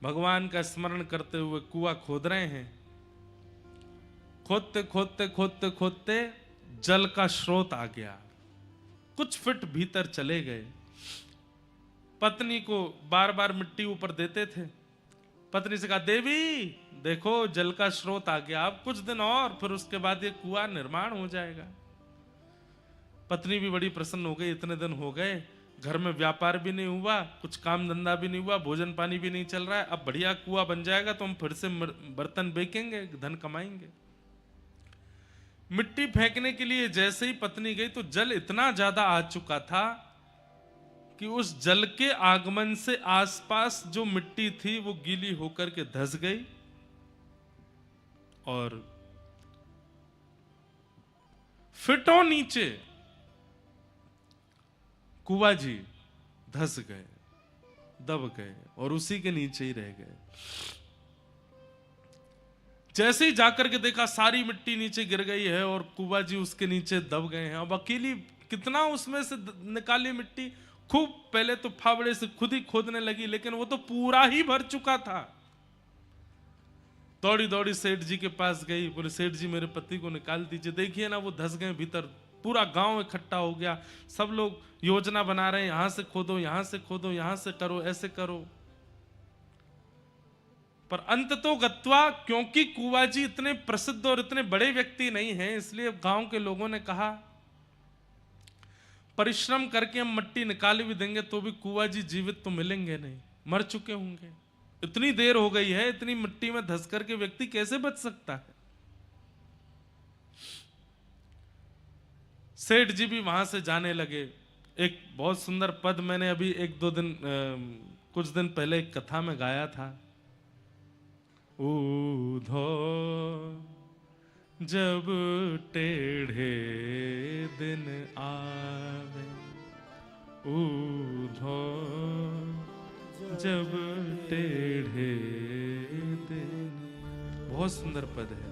भगवान का स्मरण करते हुए कुआं खोद रहे हैं। खोदते खोदते खोदते खोदते जल का स्रोत आ गया, कुछ फीट भीतर चले गए। पत्नी को बार बार मिट्टी ऊपर देते थे, पत्नी से कहा, देवी देखो जल का स्रोत आ गया, अब कुछ दिन और फिर उसके बाद ये कुआं निर्माण हो जाएगा। पत्नी भी बड़ी प्रसन्न हो गई, इतने दिन हो गए, घर में व्यापार भी नहीं हुआ, कुछ काम धंधा भी नहीं हुआ, भोजन पानी भी नहीं चल रहा है, अब बढ़िया कुआं बन जाएगा तो हम फिर से बर्तन बेचेंगे, धन कमाएंगे। मिट्टी फेंकने के लिए जैसे ही पत्नी गई तो जल इतना ज्यादा आ चुका था कि उस जल के आगमन से आसपास जो मिट्टी थी वो गीली होकर के धंस गई और फिटों नीचे कुआं जी धंस गए, दब गए और उसी के नीचे ही रह गए। जैसे ही जाकर के देखा सारी मिट्टी नीचे गिर गई है और कुआं जी उसके नीचे दब गए हैं। अब अकेली कितना उसमें से निकाली मिट्टी, खूब पहले तो फावड़े से खुद ही खोदने लगी, लेकिन वो तो पूरा ही भर चुका था। दौड़ी दौड़ी सेठ जी के पास गई, बोले सेठ जी मेरे पति को निकाल दीजिए, देखिए ना वो धंस गए भीतर। पूरा गांव इकट्ठा हो गया, सब लोग योजना बना रहे हैं, यहां से खोदो, यहां से खोदो, यहां से करो, ऐसे करो। पर अंत तो गत्वा, क्योंकि कुआं जी इतने प्रसिद्ध और इतने बड़े व्यक्ति नहीं हैं, इसलिए गांव के लोगों ने कहा परिश्रम करके हम मिट्टी निकाल भी देंगे तो भी कुआं जी जीवित तो मिलेंगे नहीं, मर चुके होंगे। इतनी देर हो गई है, इतनी मिट्टी में धंस करके व्यक्ति कैसे बच सकता है। सेठ जी भी वहां से जाने लगे। एक बहुत सुंदर पद मैंने अभी कुछ दिन पहले एक कथा में गाया था। ऊधो जब टेढ़े दिन आवे, ऊधो जब टेढ़े दिन। बहुत सुंदर पद है।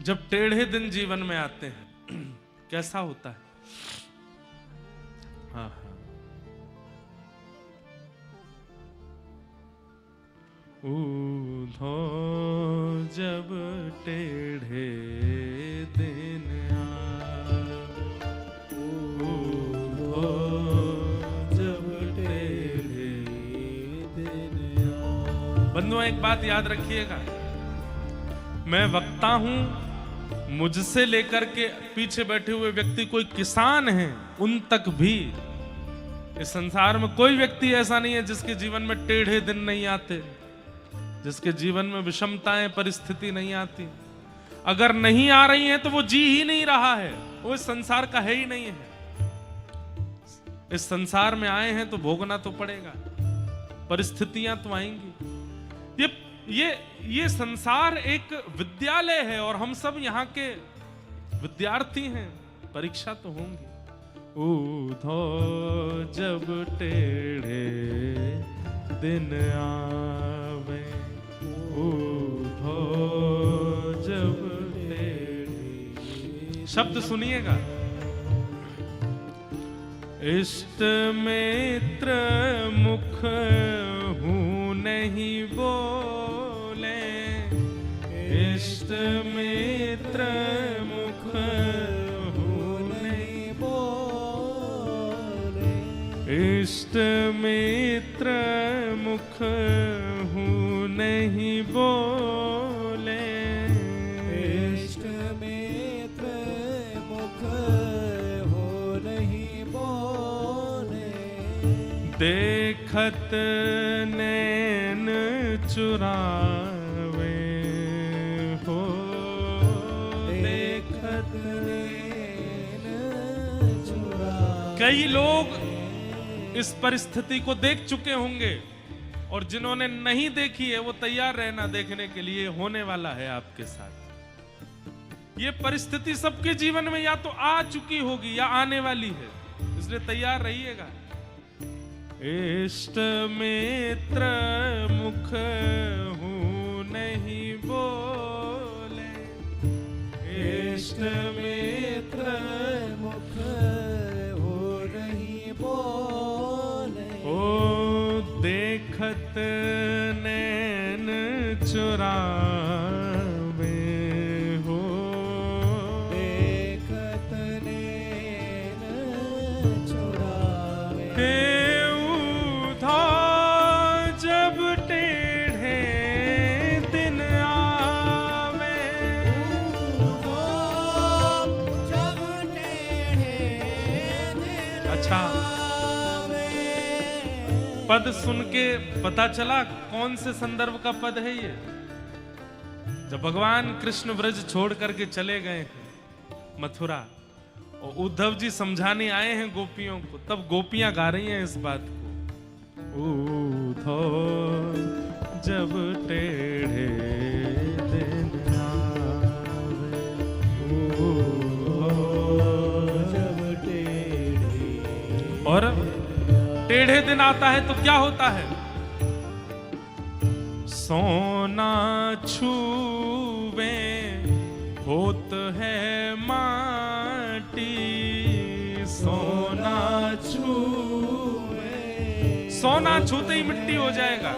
जब टेढ़े दिन जीवन में आते हैं कैसा होता है। हाँ हाँ, ऊधो जब टेढ़े दिन आवे, ऊधो जब टेढ़े दिन आवे। बंधुओं एक बात याद रखिएगा, मैं वक्ता हूं, मुझसे लेकर के पीछे बैठे हुए व्यक्ति कोई किसान हैं, उन तक भी इस संसार में कोई व्यक्ति ऐसा नहीं है जिसके जीवन में टेढ़े दिन नहीं आते, जिसके जीवन में विषमताएं परिस्थिति नहीं आती। अगर नहीं आ रही हैं तो वो जी ही नहीं रहा है, वो इस संसार का है ही नहीं है। इस संसार में आए हैं तो भोगना तो पड़ेगा, परिस्थितियां तो आएंगी। ये संसार एक विद्यालय है और हम सब यहाँ के विद्यार्थी हैं, परीक्षा तो होंगी। ऊधो जब टेढ़े दिन आवे, ऊधो जब टेढ़े। शब्द सुनिएगा। इष्ट मित्र मुख हूं नहीं बोले, इष्ट मित्र मुख हूं नहीं बोले, इष्ट मित्र मुख हूं नहीं बोले, इष्ट मित्र मुख हो नहीं बोले, देखत नैन चुरावे हो, देखत नैन चुरावे। कई लोग इस परिस्थिति को देख चुके होंगे और जिन्होंने नहीं देखी है वो तैयार रहना देखने के लिए, होने वाला है आपके साथ। ये परिस्थिति सबके जीवन में या तो आ चुकी होगी या आने वाली है, इसलिए तैयार रहिएगा। इष्ट मित्र मुख हूं नहीं बोले, इष्ट मित्र मुख हो नहीं बोले, ओ देखत नैन चुरावे हो, देखत नैन चुरावे। जब पद सुन के पता चला कौन से संदर्भ का पद है ये। जब भगवान कृष्ण ब्रज छोड़ करके चले गए हैं मथुरा और उद्धव जी समझाने आए हैं गोपियों को, तब गोपियां गा रही हैं इस बात को। उद्धव जब टेढ़े दिन आवे, जब टेढ़े और टेढ़े दिन आता है तो क्या होता है? सोना छूवे होत है माटी, सोना छूए, सोना छूते ही मिट्टी हो जाएगा।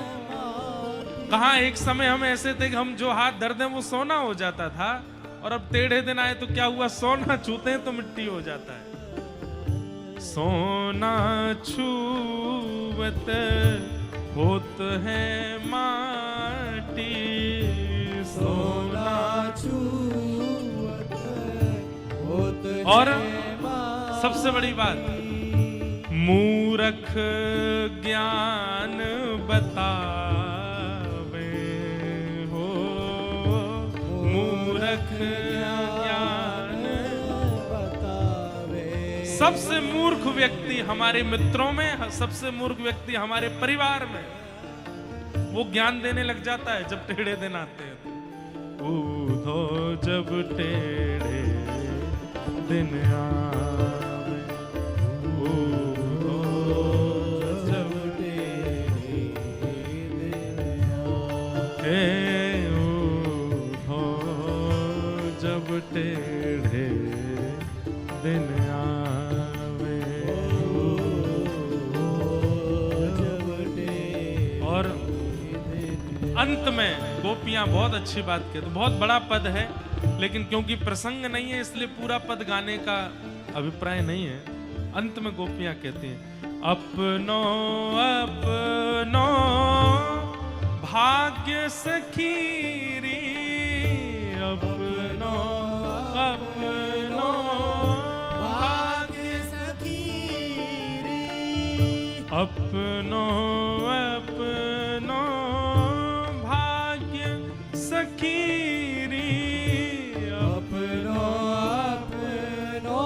कहाँ एक समय हम ऐसे थे कि हम जो हाथ धर दें वो सोना हो जाता था, और अब टेढ़े दिन आए तो क्या हुआ? सोना छूते हैं तो मिट्टी हो जाता है। सोना छूवत होत है माटी, सोना छूवत होत है और माटी। सबसे बड़ी बात, मूरख ज्ञान बतावे हो, मूरख ज्ञान बतावे। सबसे मूर्ख व्यक्ति हमारे मित्रों में, सबसे मूर्ख व्यक्ति हमारे परिवार में, वो ज्ञान देने लग जाता है जब टेढ़े दिन आते हैं। ऊधो जब टेढ़े दिन आवे, ऊधो जब टेढ़े दिन हे ऊधो जब टेढ़े दिन आवे। जब टेढ़े और अंत में गोपियां बहुत अच्छी बात कहती, तो बहुत बड़ा पद है लेकिन क्योंकि प्रसंग नहीं है इसलिए पूरा पद गाने का अभिप्राय नहीं है। अंत में गोपियां कहती हैं, अपनो अपनो भाग्य सखीरी, अपनो अपनो भाग्य सखीरी, अपनो अपनो भाग्य सखीरी, अपनो अपनो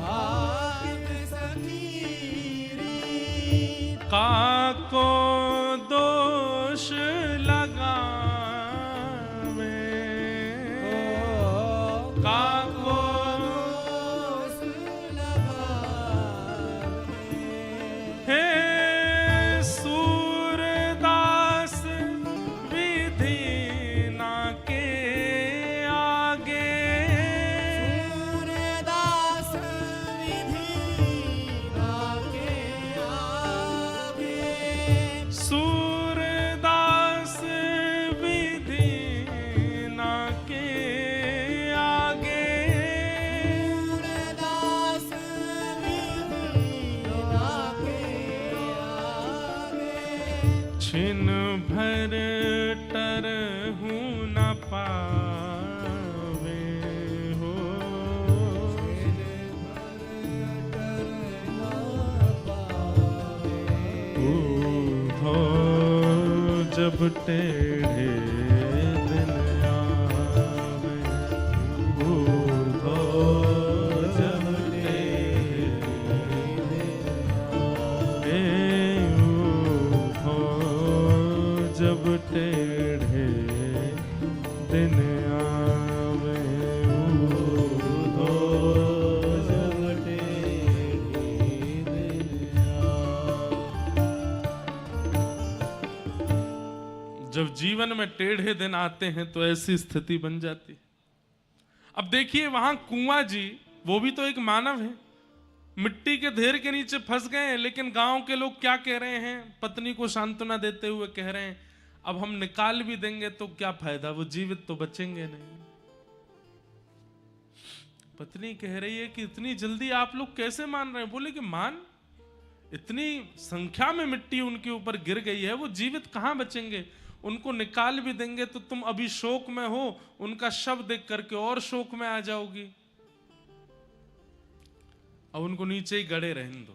भाग्य सखीरी। काको दोष लगावे, काको दोष लगावे। हे सूरदास विधि ना के आगे, सूरदास विधि ना के आगे। सूरदास विधि ना के आगे, सूरदास विधि ना के आगे। छिन भर टरहु न पावे हो, ऊधो जब टेढ़े दिन आवे, ऊधो जब टेढ़े दिन आवे, ऊधो जब टेढ़े दिन आवे, ऊधो जब टेढ़े दिन आवे। जब जीवन में टेढ़े दिन आते हैं तो ऐसी स्थिति बन जाती है। अब देखिए वहां कुआं जी, वो भी तो एक मानव है, मिट्टी के ढेर के नीचे फंस गए हैं, लेकिन गांव के लोग क्या कह रहे हैं? पत्नी को सांत्वना देते हुए कह रहे हैं, अब हम निकाल भी देंगे तो क्या फायदा, वो जीवित तो बचेंगे नहीं। पत्नी कह रही है कि इतनी जल्दी आप लोग कैसे मान रहे हैं? बोले कि मान, इतनी संख्या में मिट्टी उनके ऊपर गिर गई है, वो जीवित कहां बचेंगे? उनको निकाल भी देंगे तो तुम अभी शोक में हो, उनका शव देख करके और शोक में आ जाओगी। अब उनको नीचे ही गड़े रहने दो।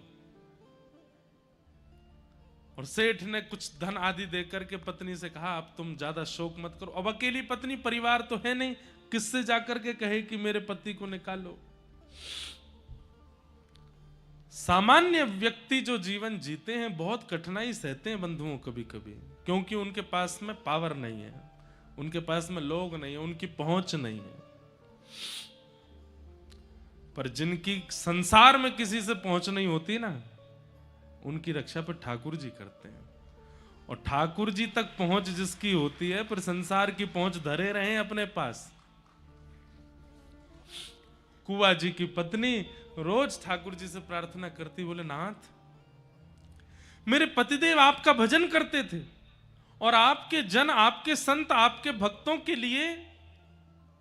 और सेठ ने कुछ धन आदि देकर के पत्नी से कहा अब तुम ज्यादा शोक मत करो। अब अकेली पत्नी, परिवार तो है नहीं, किससे जाकर के कहे कि मेरे पति को निकालो। सामान्य व्यक्ति जो जीवन जीते हैं बहुत कठिनाई सहते हैं बंधुओं कभी कभी, क्योंकि उनके पास में पावर नहीं है, उनके पास में लोग नहीं है, उनकी पहुंच नहीं है। पर जिनकी संसार में किसी से पहुंच नहीं होती ना, उनकी रक्षा पर ठाकुर जी करते हैं। और ठाकुर जी तक पहुंच जिसकी होती है, पर संसार की पहुंच धरे रहे अपने पास। कुआ जी की पत्नी रोज ठाकुर जी से प्रार्थना करती, बोले नाथ मेरे पतिदेव आपका भजन करते थे और आपके जन, आपके संत, आपके भक्तों के लिए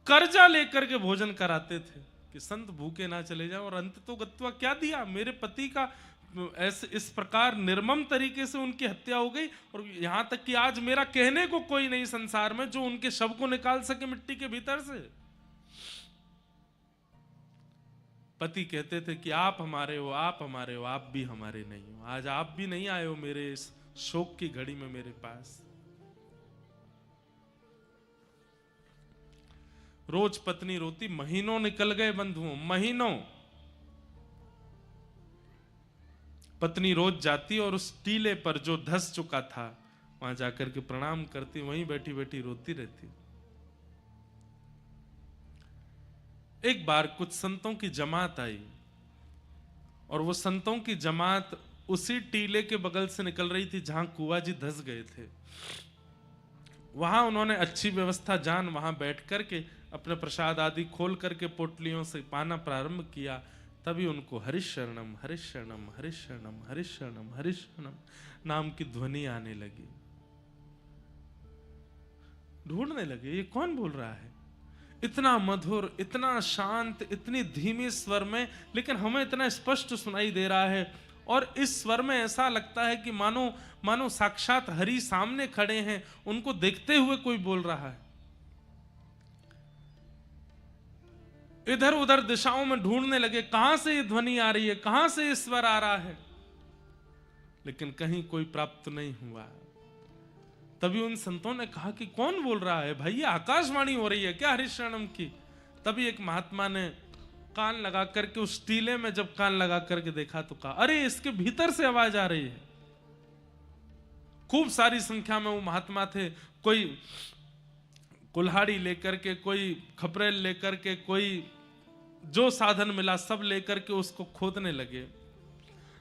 कर्जा लेकर के भोजन कराते थे कि संत भूखे ना चले जाए। और अंत तो गत्वा क्या दिया, मेरे पति का ऐसे इस प्रकार निर्मम तरीके से उनकी हत्या हो गई। और यहां तक कि आज मेरा कहने को कोई नहीं संसार में जो उनके शव को निकाल सके मिट्टी के भीतर से। पति कहते थे कि आप हमारे हो, आप हमारे हो, आप भी हमारे नहीं हो। आज आप भी नहीं आए हो मेरे इस शोक की घड़ी में मेरे पास। रोज पत्नी रोती, महीनों निकल गए बंधुओं, महीनों। पत्नी रोज जाती और उस टीले पर जो धस चुका था वहां जाकर के प्रणाम करती, वहीं बैठी बैठी रोती रहती। एक बार कुछ संतों की जमात आई और वो संतों की जमात उसी टीले के बगल से निकल रही थी जहां कुआ जी धस गए थे। वहां उन्होंने अच्छी व्यवस्था जान वहां बैठ करके अपने प्रसाद आदि खोल करके पोटलियों से पाना प्रारंभ किया। तभी उनको हरिशरणम हरिशरणम हरिशरणम हरिशरणम हरिशरणम नाम की ध्वनि आने लगी। ढूंढने लगे ये कौन बोल रहा है, इतना मधुर, इतना शांत, इतनी धीमी स्वर में, लेकिन हमें इतना स्पष्ट सुनाई दे रहा है। और इस स्वर में ऐसा लगता है कि मानो साक्षात हरि सामने खड़े हैं, उनको देखते हुए कोई बोल रहा है। इधर उधर दिशाओं में ढूंढने लगे कहां से ये ध्वनि आ रही है, कहां से ये स्वर आ रहा है, लेकिन कहीं कोई प्राप्त नहीं हुआ। तभी उन संतों ने कहा कि कौन बोल रहा है भाई, ये आकाशवाणी हो रही है क्या हरिशरणम की। तभी एक महात्मा ने कान लगा करके उस टीले में जब कान लगा करके देखा तो कहा अरे इसके भीतर से आवाज आ रही है। खूब सारी संख्या में वो महात्मा थे, कोई कुल्हाड़ी लेकर के, कोई खपरेल लेकर के, कोई जो साधन मिला सब लेकर के उसको खोदने लगे।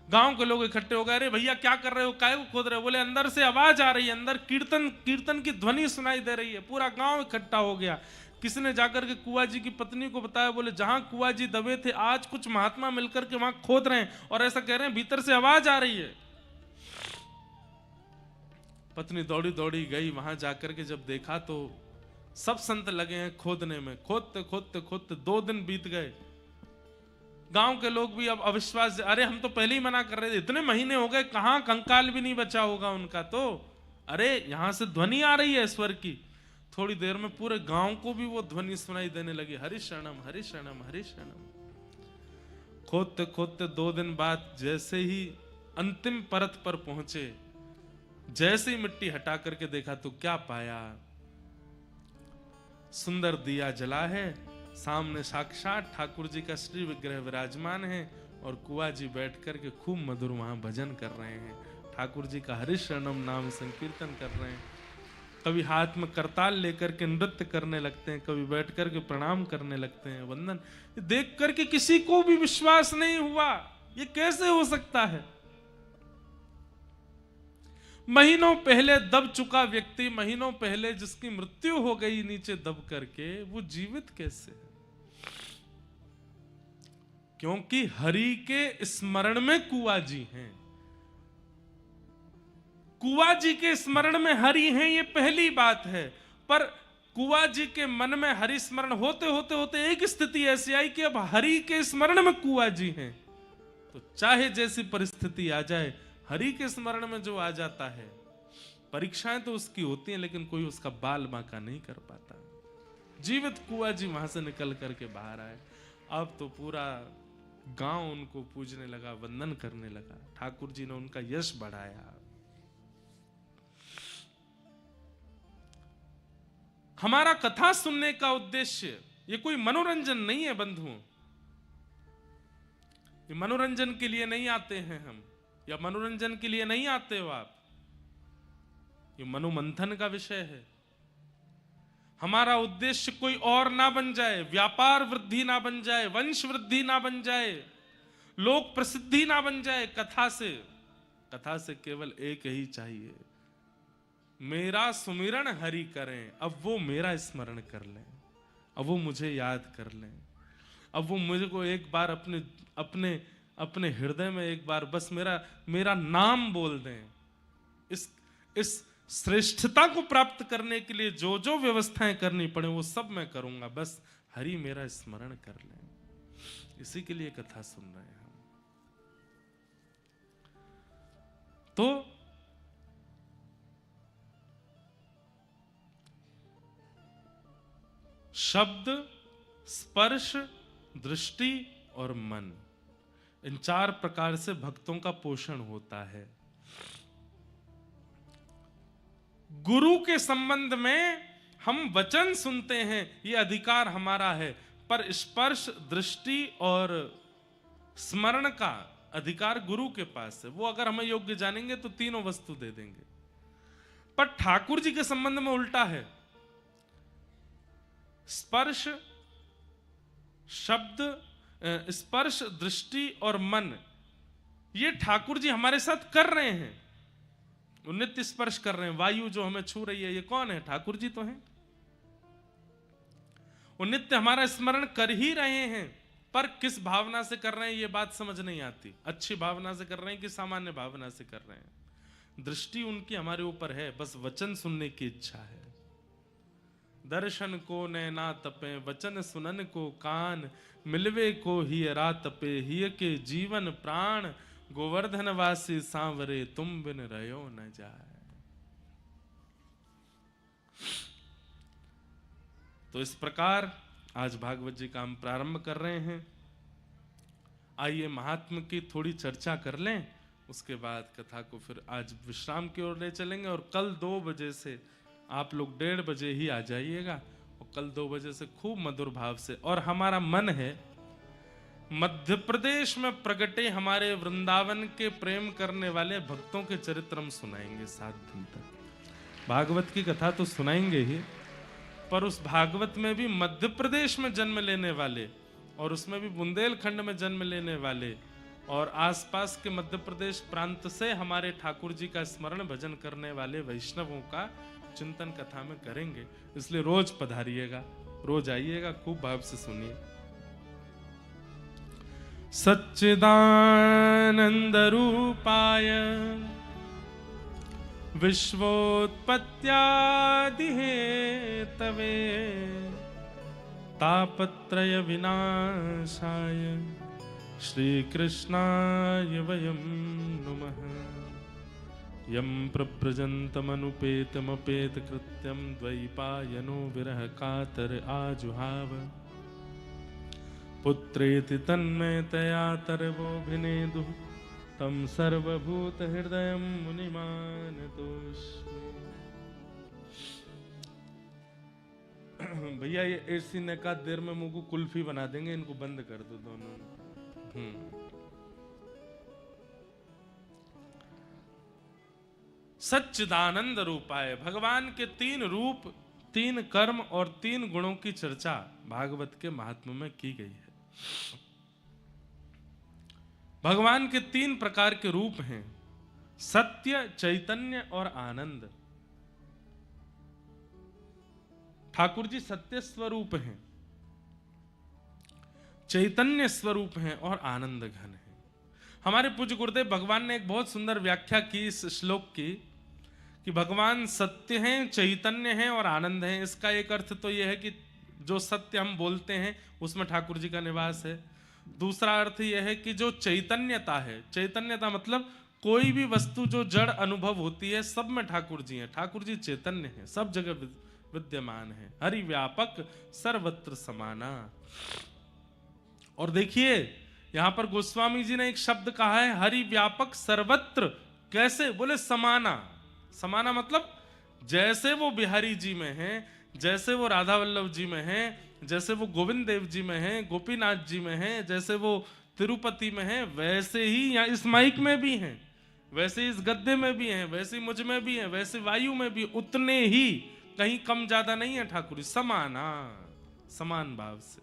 गांव के लोग इकट्ठे हो गए, अरे भैया क्या कर रहे हो, काहे को खोद रहे हो। बोले अंदर से आवाज आ रही है, अंदर कीर्तन की ध्वनि सुनाई दे रही है। पूरा गांव इकट्ठा हो गया। किसी ने जाकर के कुआ जी की पत्नी को बताया, बोले जहां कुआ जी दबे थे आज कुछ महात्मा मिलकर के वहां खोद रहे हैं और ऐसा कह रहे हैं भीतर से आवाज आ रही है। पत्नी दौड़ी दौड़ी गई, वहां जाकर के जब देखा तो सब संत लगे हैं खोदने में। खोदते खोदते खोदते 2 दिन बीत गए। गांव के लोग भी अब अविश्वास, अरे हम तो पहले ही मना कर रहे थे, इतने महीने हो गए, कहां कंकाल भी नहीं बचा होगा उनका। तो अरे यहां से ध्वनि आ रही है स्वर की। थोड़ी देर में पूरे गांव को भी वो ध्वनि सुनाई देने लगी, हरिशरणम हरिशरणम हरिशरणम। खोदते खोदते 2 दिन बाद जैसे ही अंतिम परत पर पहुंचे, जैसे ही मिट्टी हटा करके देखा तो क्या पाया, सुंदर दिया जला है, सामने साक्षात ठाकुर जी का श्री विग्रह विराजमान है और कुआ जी बैठ करके खूब मधुर वहां भजन कर रहे हैं, ठाकुर जी का हरिशरणम नाम संकीर्तन कर रहे हैं। कभी हाथ में करताल लेकर के नृत्य करने लगते हैं, कभी बैठ करके प्रणाम करने लगते हैं, वंदन। देख करके किसी को भी विश्वास नहीं हुआ, ये कैसे हो सकता है। महीनों पहले दब चुका व्यक्ति, महीनों पहले जिसकी मृत्यु हो गई नीचे दब करके, वो जीवित कैसे है। क्योंकि हरि के स्मरण में कुआ जी हैं, कुआ जी के स्मरण में हरि हैं, ये पहली बात है। पर कुआ जी के मन में हरि स्मरण होते होते होते एक स्थिति ऐसी आई कि अब हरि के स्मरण में कुआ जी हैं, तो चाहे जैसी परिस्थिति आ जाए, हरि के स्मरण में जो आ जाता है, परीक्षाएं तो उसकी होती हैं लेकिन कोई उसका बाल बांका नहीं कर पाता। जीवित कुआ जी वहां से निकल करके बाहर आए। अब तो पूरा गांव उनको पूजने लगा, वंदन करने लगा। ठाकुर जी ने उनका यश बढ़ाया। हमारा कथा सुनने का उद्देश्य ये कोई मनोरंजन नहीं है बंधुओं। ये मनोरंजन के लिए नहीं आते हैं हम, या मनोरंजन के लिए नहीं आते हो आप। ये मनोमंथन का विषय है। हमारा उद्देश्य कोई और ना बन जाए, व्यापार वृद्धि ना बन जाए, वंश वृद्धि ना बन जाए, लोक प्रसिद्धि ना बन जाए। कथा से केवल एक ही चाहिए, मेरा सुमिरन हरि करें, अब वो मेरा स्मरण कर लें, अब वो मुझे याद कर लें, अब वो मुझे को एक बार अपने अपने अपने हृदय में एक बार बस मेरा नाम बोल दें। इस श्रेष्ठता को प्राप्त करने के लिए जो जो व्यवस्थाएं करनी पड़े वो सब मैं करूंगा, बस हरि मेरा स्मरण कर लें। इसी के लिए कथा सुन रहे हैं हम। तो शब्द, स्पर्श, दृष्टि और मन, इन 4 प्रकार से भक्तों का पोषण होता है। गुरु के संबंध में हम वचन सुनते हैं, ये अधिकार हमारा है, पर स्पर्श, दृष्टि और स्मरण का अधिकार गुरु के पास है। वो अगर हमें योग्य जानेंगे तो तीनों वस्तु दे देंगे। पर ठाकुर जी के संबंध में उल्टा है। स्पर्श, शब्द, स्पर्श, दृष्टि और मन, ये ठाकुर जी हमारे साथ कर रहे हैं। वो नित्य स्पर्श कर रहे हैं। वायु जो हमें छू रही है, ये कौन है? ठाकुर जी तो हैं। वो नित्य हमारा स्मरण कर ही रहे हैं, पर किस भावना से कर रहे हैं ये बात समझ नहीं आती। अच्छी भावना से कर रहे हैं कि सामान्य भावना से कर रहे हैं। दृष्टि उनकी हमारे ऊपर है, बस वचन सुनने की इच्छा है। दर्शन को नैना तपे, वचन सुनन को कान, मिलवे को ही रात तपे, हिय के जीवन प्राण, गोवर्धन वासी सांवरे, तुम बिन रहो न जाए। तो इस प्रकार आज भागवत जी का हम प्रारंभ कर रहे हैं। आइए महात्म की थोड़ी चर्चा कर लें, उसके बाद कथा को फिर आज विश्राम की ओर ले चलेंगे। और कल 2 बजे से आप लोग 1:30 बजे ही आ जाइएगा, और कल 2 बजे से खूब मधुर भाव से। और हमारा मन है मध्य प्रदेश में प्रगटे हमारे वृंदावन के प्रेम करने वाले भक्तों के चरित्र हम सुनाएंगे 7 दिन तक। भागवत की कथा तो सुनाएंगे ही, पर उस भागवत में भी मध्य प्रदेश में जन्म लेने वाले, और उसमें भी बुंदेलखंड में जन्म लेने वाले, और आसपास के मध्य प्रदेश प्रांत से हमारे ठाकुर जी का स्मरण भजन करने वाले वैष्णवों का चिंतन कथा में करेंगे। इसलिए रोज पधारिएगा, रोज आइएगा, खूब भाव से सुनिए। सच्चिदानंद रूपाय विश्वोत्पत्त्यादि हेतवे, तापत्रय विनाशाय श्री कृष्णाय वयं नुमः। यं प्रव्रजन्तमनुपेतमपेत कृत्यं, द्वैपायनो विरह कातर आजुहाव, पुत्रेति तन्मयतया तरवोऽभिनेदुः, तं सर्वभूत हृदयं मुनिमानतोऽस्मि। भैया ये एसी ने कहा देर में मुझको कुल्फी बना देंगे, इनको बंद कर दो दोनों। सच्चिदानंद रूपाय, भगवान के 3 रूप, 3 कर्म और 3 गुणों की चर्चा भागवत के महात्म्य में की गई है। भगवान के 3 प्रकार के रूप हैं, सत्य, चैतन्य और आनंद। ठाकुर जी सत्य स्वरूप हैं, चैतन्य स्वरूप हैं और आनंद घन है। हमारे पूज्य गुरुदेव भगवान ने एक बहुत सुंदर व्याख्या की इस श्लोक की, कि भगवान सत्य हैं, चैतन्य हैं और आनंद हैं। इसका एक अर्थ तो यह है कि जो सत्य हम बोलते हैं उसमें ठाकुर जी का निवास है। दूसरा अर्थ यह है कि जो चैतन्यता है, चैतन्यता मतलब कोई भी वस्तु जो जड़ अनुभव होती है सब में ठाकुर जी हैं। ठाकुर जी चैतन्य हैं, सब जगह विद्यमान है। हरि व्यापक सर्वत्र समाना। और देखिए यहां पर गोस्वामी जी ने एक शब्द कहा है, हरि व्यापक सर्वत्र। कैसे? बोले समाना। समाना मतलब जैसे वो बिहारी जी में हैं, जैसे वो राधा वल्लभ जी में हैं, जैसे वो गोविंद देव जी में हैं, गोपीनाथ जी में हैं, जैसे वो तिरुपति में हैं, वैसे ही यहाँ इस माइक में भी हैं, वैसे इस गद्दे में भी हैं, वैसे मुझ में भी हैं, वैसे वायु में भी उतने ही, कहीं कम ज्यादा नहीं है ठाकुर जी, समान, समान भाव से।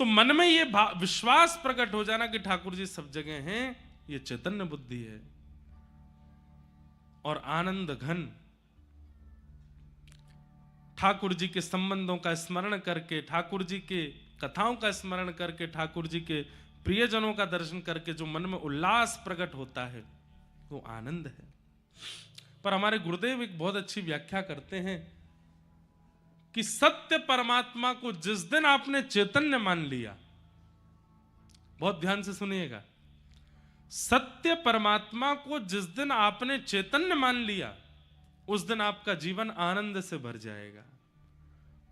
तो मन में ये विश्वास प्रकट हो जाना कि ठाकुर जी सब जगह हैं, ये चैतन्य बुद्धि है। और आनंद घन ठाकुर जी के संबंधों का स्मरण करके, ठाकुर जी के कथाओं का स्मरण करके, ठाकुर जी के प्रियजनों का दर्शन करके जो मन में उल्लास प्रकट होता है वो आनंद है। पर हमारे गुरुदेव एक बहुत अच्छी व्याख्या करते हैं कि सत्य परमात्मा को जिस दिन आपने चैतन्य मान लिया, बहुत ध्यान से सुनिएगा, सत्य परमात्मा को जिस दिन आपने चैतन्य मान लिया, उस दिन आपका जीवन आनंद से भर जाएगा।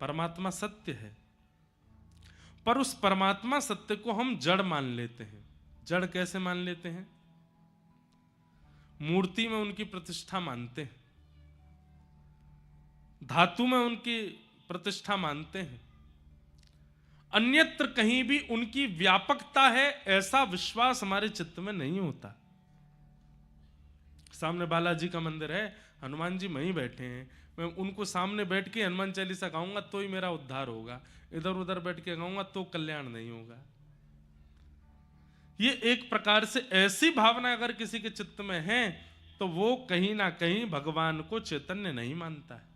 परमात्मा सत्य है, पर उस परमात्मा सत्य को हम जड़ मान लेते हैं। जड़ कैसे मान लेते हैं? मूर्ति में उनकी प्रतिष्ठा मानते हैं, धातु में उनकी प्रतिष्ठा मानते हैं, अन्यत्र कहीं भी उनकी व्यापकता है ऐसा विश्वास हमारे चित्त में नहीं होता। सामने बालाजी का मंदिर है, हनुमान जी वहीं बैठे हैं, मैं उनको सामने बैठ के हनुमान चालीसा गाऊंगा तो ही मेरा उद्धार होगा, इधर उधर बैठ के गाऊंगा तो कल्याण नहीं होगा। ये एक प्रकार से ऐसी भावना अगर किसी के चित्त में है तो वो कहीं ना कहीं भगवान को चैतन्य नहीं मानता है।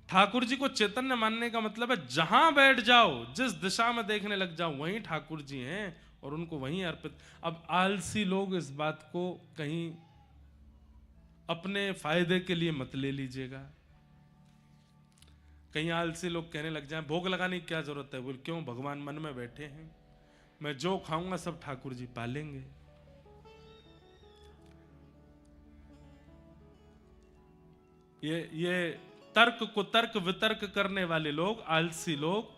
ठाकुर जी को चैतन्य मानने का मतलब है जहां बैठ जाओ, जिस दिशा में देखने लग जाओ, वहीं ठाकुर जी हैं और उनको वहीं अर्पित। अब आलसी लोग इस बात को कहीं अपने फायदे के लिए मत ले लीजिएगा। कहीं आलसी लोग कहने लग जाएं भोग लगाने की क्या जरूरत है, बोल क्यों, भगवान मन में बैठे हैं, मैं जो खाऊंगा सब ठाकुर जी पालेंगे। ये तर्क को तर्क वितर्क करने वाले लोग, आलसी लोग,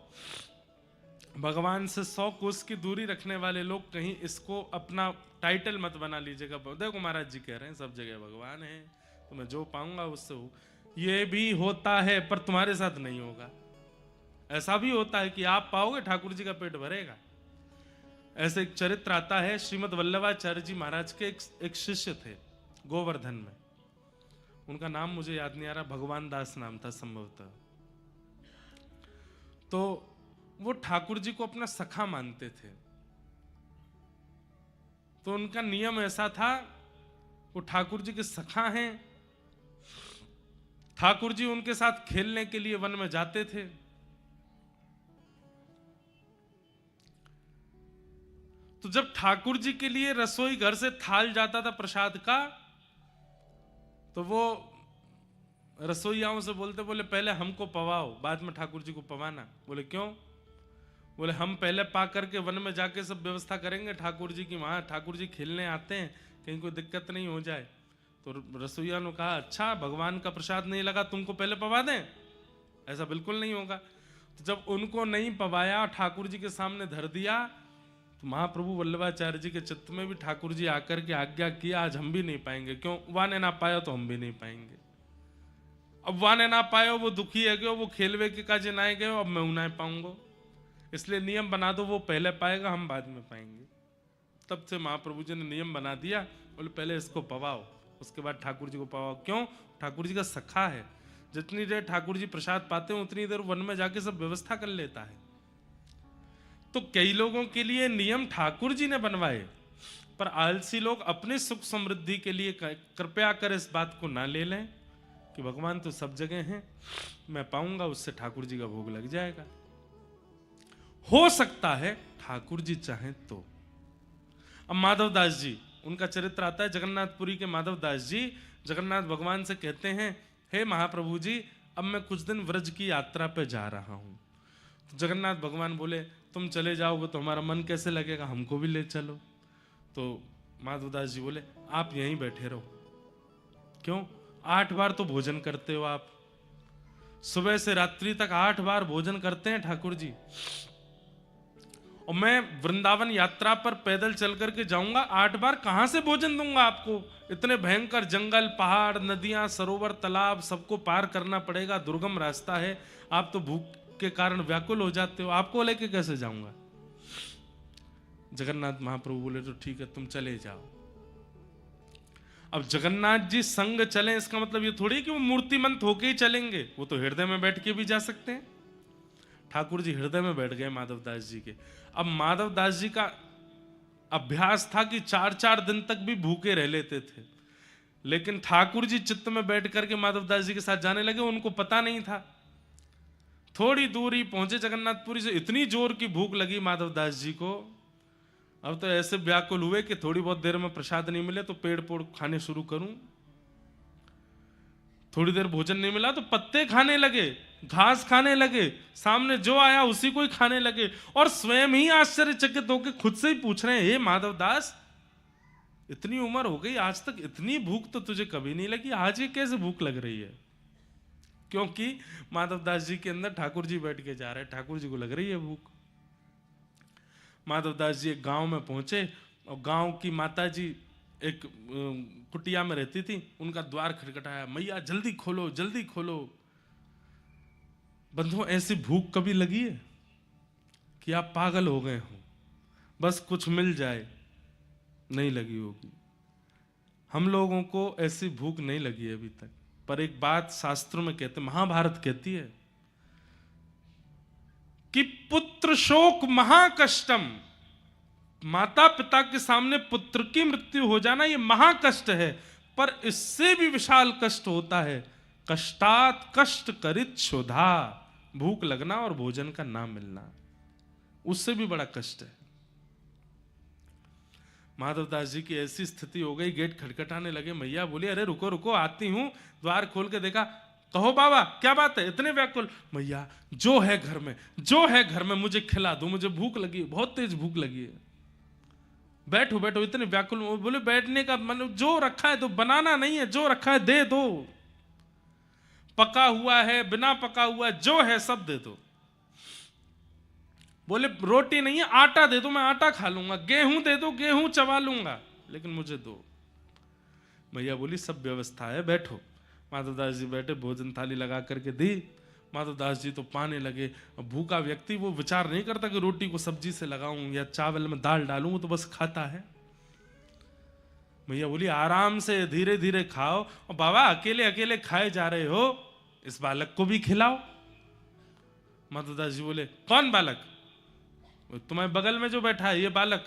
भगवान से 100 कोस की दूरी रखने वाले लोग कहीं इसको अपना टाइटल मत बना लीजिएगा। देखो महाराज जी कह रहे हैं सब जगह भगवान है, तो मैं जो पाऊंगा उससे हो। ये भी होता है पर तुम्हारे साथ नहीं होगा। ऐसा भी होता है कि आप पाओगे ठाकुर जी का पेट भरेगा। ऐसे एक चरित्र आता है, श्रीमद वल्लभाचार्य जी महाराज के एक शिष्य थे गोवर्धन में, उनका नाम मुझे याद नहीं आ रहा, भगवान दास नाम था संभवतः। तो वो ठाकुर जी को अपना सखा मानते थे। तो उनका नियम ऐसा था, वो ठाकुर जी के सखा हैं, ठाकुर जी उनके साथ खेलने के लिए वन में जाते थे। तो जब ठाकुर जी के लिए रसोई घर से थाल जाता था प्रसाद का, तो वो रसोइयाओं से बोले पहले हमको पवाओ, बाद में ठाकुर जी को पवाना। बोले क्यों? बोले हम पहले पा करके वन में जाके सब व्यवस्था करेंगे ठाकुर जी की, वहां ठाकुर जी खेलने आते हैं, कहीं कोई दिक्कत नहीं हो जाए। तो रसोइया ने कहा अच्छा, भगवान का प्रसाद नहीं लगा, तुमको पहले पवा दें? ऐसा बिल्कुल नहीं होगा। तो जब उनको नहीं पवाया, ठाकुर जी के सामने धर दिया, तो महाप्रभु वल्लभाचार्य जी के चित्त में भी ठाकुर जी आकर के आज्ञा किया, आज हम भी नहीं पाएंगे। क्यों? वाने ना पाया तो हम भी नहीं पाएंगे। अब वाने ना पायो, वो दुखी है गयो, वो खेलवे के काजे ना गए, अब मैं उन्हें पाऊंगा, इसलिए नियम बना दो, वो पहले पाएगा, हम बाद में पाएंगे। तब से महाप्रभु जी ने नियम बना दिया, बोले पहले इसको पवाओ, उसके बाद ठाकुर जी को पवाओ। क्यों? ठाकुर जी का सखा है, जितनी देर ठाकुर जी प्रसाद पाते हैं उतनी देर वन में जाके सब व्यवस्था कर लेता है। तो कई लोगों के लिए नियम ठाकुर जी ने बनवाए, पर आलसी लोग अपने सुख समृद्धि के लिए कृपया कर इस बात को ना ले लें कि भगवान तो सब जगह हैं, मैं पाऊंगा उससे ठाकुर जी का भोग लग जाएगा। हो सकता है ठाकुर जी चाहें तो। अब माधव दास जी, उनका चरित्र आता है, जगन्नाथपुरी के माधव दास जी जगन्नाथ भगवान से कहते हैं, हे महाप्रभु जी, अब मैं कुछ दिन व्रज की यात्रा पे जा रहा हूं। तो जगन्नाथ भगवान बोले तुम चले जाओगे तो हमारा मन कैसे लगेगा, हमको भी ले चलो। तो माधवदास जी बोले आप यहीं बैठे रहो। क्यों? 8 बार तो भोजन करते हो आप, सुबह से रात्रि तक 8 बार भोजन करते हैं ठाकुर जी, और मैं वृंदावन यात्रा पर पैदल चल करके जाऊंगा, 8 बार कहां से भोजन दूंगा आपको? इतने भयंकर जंगल, पहाड़, नदियां, सरोवर, तालाब सबको पार करना पड़ेगा, दुर्गम रास्ता है, आप तो भूख के कारण व्याकुल हो जाते हो, आपको लेके कैसे जाऊंगा? जगन्नाथ महाप्रभु बोले तो ठीक है, तुम चले जाओ। अब जगन्नाथ जी संग चलें इसका मतलब ये थोड़ी कि वो मूर्तिमंत होके ही चलेंगे, वो तो हृदय में बैठ के भी जा सकते हैं। ठाकुर जी हृदय में बैठ गए माधवदास जी के। अब माधवदास जी का अभ्यास था कि 4-4 दिन तक भी भूखे रह लेते थे, लेकिन ठाकुर जी चित्त में बैठ करके माधवदास जी के साथ जाने लगे, उनको पता नहीं था। थोड़ी दूरी पहुंचे जगन्नाथपुरी से, इतनी जोर की भूख लगी माधवदास जी को, अब तो ऐसे व्याकुल हुए कि थोड़ी बहुत देर में प्रसाद नहीं मिले तो पेड़ पोड़ खाने शुरू करूं। थोड़ी देर भोजन नहीं मिला तो पत्ते खाने लगे, घास खाने लगे, सामने जो आया उसी को ही खाने लगे, और स्वयं ही आश्चर्यचकित होकर खुद से ही पूछ रहे हैं, हे माधवदास, इतनी उम्र हो गई, आज तक इतनी भूख तो तुझे कभी नहीं लगी, आज ये कैसे भूख लग रही है? क्योंकि माधवदास जी के अंदर ठाकुर जी बैठ के जा रहे हैं, ठाकुर जी को लग रही है भूख। माधवदास जी एक गांव में पहुंचे और गांव की माता जी एक कुटिया में रहती थी, उनका द्वार खटखटाया, मैया जल्दी खोलो, जल्दी खोलो। बंधुओं, ऐसी भूख कभी लगी है कि आप पागल हो गए हो, बस कुछ मिल जाए? नहीं लगी होगी। हम लोगों को ऐसी भूख नहीं लगी है अभी तक। पर एक बात शास्त्रों में कहते, महाभारत कहती है कि पुत्र शोक महाकष्टम, माता पिता के सामने पुत्र की मृत्यु हो जाना ये महाकष्ट है, पर इससे भी विशाल कष्ट होता है कष्टात कष्ट करित शोधा, भूख लगना और भोजन का ना मिलना, उससे भी बड़ा कष्ट है। माधवदास जी की ऐसी स्थिति हो गई, गेट खटखटाने लगे, मैया बोली, अरे रुको रुको, आती हूं। द्वार खोल के देखा, कहो बाबा क्या बात है, इतने व्याकुल? मैया जो है घर में, जो है घर में मुझे खिला दो, मुझे भूख लगी है, बहुत तेज भूख लगी है। बैठो बैठो, इतने व्याकुल। बोले बैठने का मतलब जो रखा है तो बनाना नहीं है, जो रखा है दे दो, पका हुआ है बिना पका हुआ जो है सब दे दो। बोले रोटी नहीं है, आटा दे दो, मैं आटा खा लूंगा, गेहूं दे दो, गेहूं चबा लूंगा, लेकिन मुझे दो। मैया बोली सब व्यवस्था है, बैठो। माधवदास जी बैठे, भोजन थाली लगा करके दी। माधवदास जी तो पाने लगे। भूखा व्यक्ति वो विचार नहीं करता कि रोटी को सब्जी से लगाऊं या चावल में दाल डालूं, वो तो बस खाता है। मैया बोली आराम से धीरे धीरे खाओ, और बाबा अकेले अकेले खाए जा रहे हो, इस बालक को भी खिलाओ। माधवदास जी बोले कौन बालक? तुम्हारे बगल में जो बैठा है ये बालक?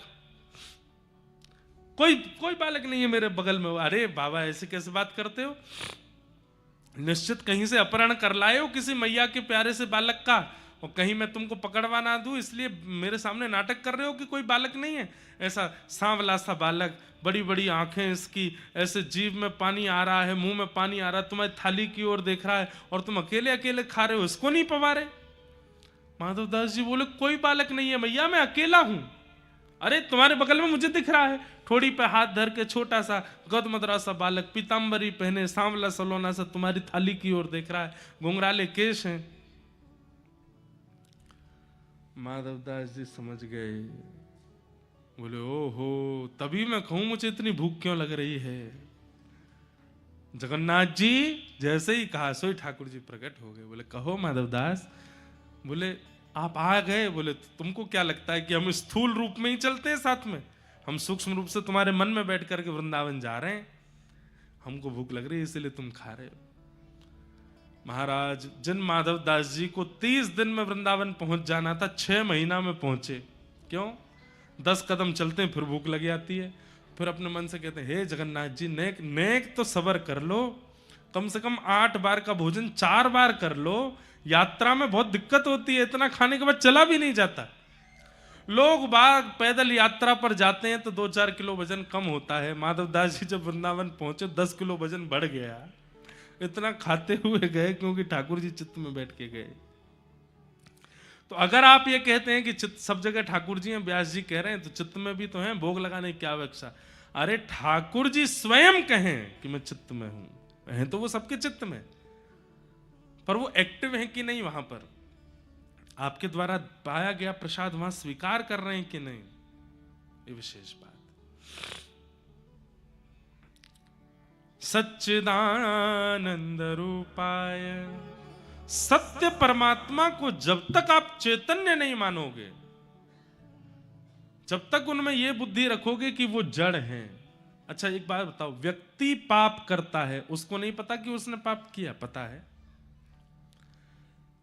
कोई बालक नहीं है मेरे बगल में। अरे बाबा ऐसे कैसे बात करते हो? निश्चित कहीं से अपहरण कर लाए हो किसी मैया के प्यारे से बालक का, और कहीं मैं तुमको पकड़वा ना दूं इसलिए मेरे सामने नाटक कर रहे हो कि कोई बालक नहीं है। ऐसा सांवला सा बालक, बड़ी बड़ी आंखें इसकी, ऐसे जीभ में पानी आ रहा है, मुंह में पानी आ रहा है, तुम्हारी थाली की ओर देख रहा है, और तुम अकेले अकेले खा रहे हो, इसको नहीं पवारे? माधवदास जी बोले कोई बालक नहीं है मैया, मैं अकेला हूं। अरे तुम्हारे बगल में मुझे दिख रहा है, ठोड़ी पे हाथ धर के छोटा सा गदमदरा सा बालक, पीताम्बरी पहने, सांवला सलोना सा, तुम्हारी थाली की ओर देख रहा है, घुंघराले केश हैं। माधवदास जी समझ गए, बोले ओहो, तभी मैं कहूं मुझे इतनी भूख क्यों लग रही है। जगन्नाथ जी जैसे ही कहा सोई ठाकुर जी प्रकट हो गए। बोले कहो माधवदास। बोले आप आ गए। बोले तुमको क्या लगता है कि हम स्थूल रूप में ही चलते हैं साथ में? हम सूक्ष्म रूप से तुम्हारे मन में बैठ करके वृंदावन जा रहे हैं, हमको भूख लग रही है इसलिए तुम खा रहे हो। महाराज जिन माधवदास जी को 30 दिन में वृंदावन पहुंच जाना था, 6 महीना में पहुंचे। क्यों? 10 कदम चलते हैं फिर भूख लग जाती है, फिर अपने मन से कहते हैं हे जगन्नाथ जी, नेक नेक तो सबर कर लो, कम से कम 8 बार का भोजन 4 बार कर लो। यात्रा में बहुत दिक्कत होती है, इतना खाने के बाद चला भी नहीं जाता। लोग बाग पैदल यात्रा पर जाते हैं तो 2-4 किलो वजन कम होता है। माधवदास जी जब वृंदावन पहुंचे 10 किलो वजन बढ़ गया। इतना खाते हुए गए क्योंकि ठाकुर जी चित्त में बैठ के गए। तो अगर आप ये कहते हैं कि चित्त सब जगह ठाकुर जी हैं, व्यास जी कह रहे हैं, तो चित्त में भी तो हैं, भोग लगाने की क्या आवश्यकता? अरे ठाकुर जी स्वयं कहें कि मैं चित्त में हूं, हैं तो वो सबके चित्त में, पर वो एक्टिव हैं कि नहीं वहां पर? आपके द्वारा पाया गया प्रसाद वहां स्वीकार कर रहे हैं कि नहीं, ये विशेष बात। सच्चिदानंद रूपाय, सत्य परमात्मा को जब तक आप चैतन्य नहीं मानोगे, जब तक उनमें यह बुद्धि रखोगे कि वो जड़ हैं। अच्छा एक बात बताओ, व्यक्ति पाप करता है, उसको नहीं पता कि उसने पाप किया, पता है,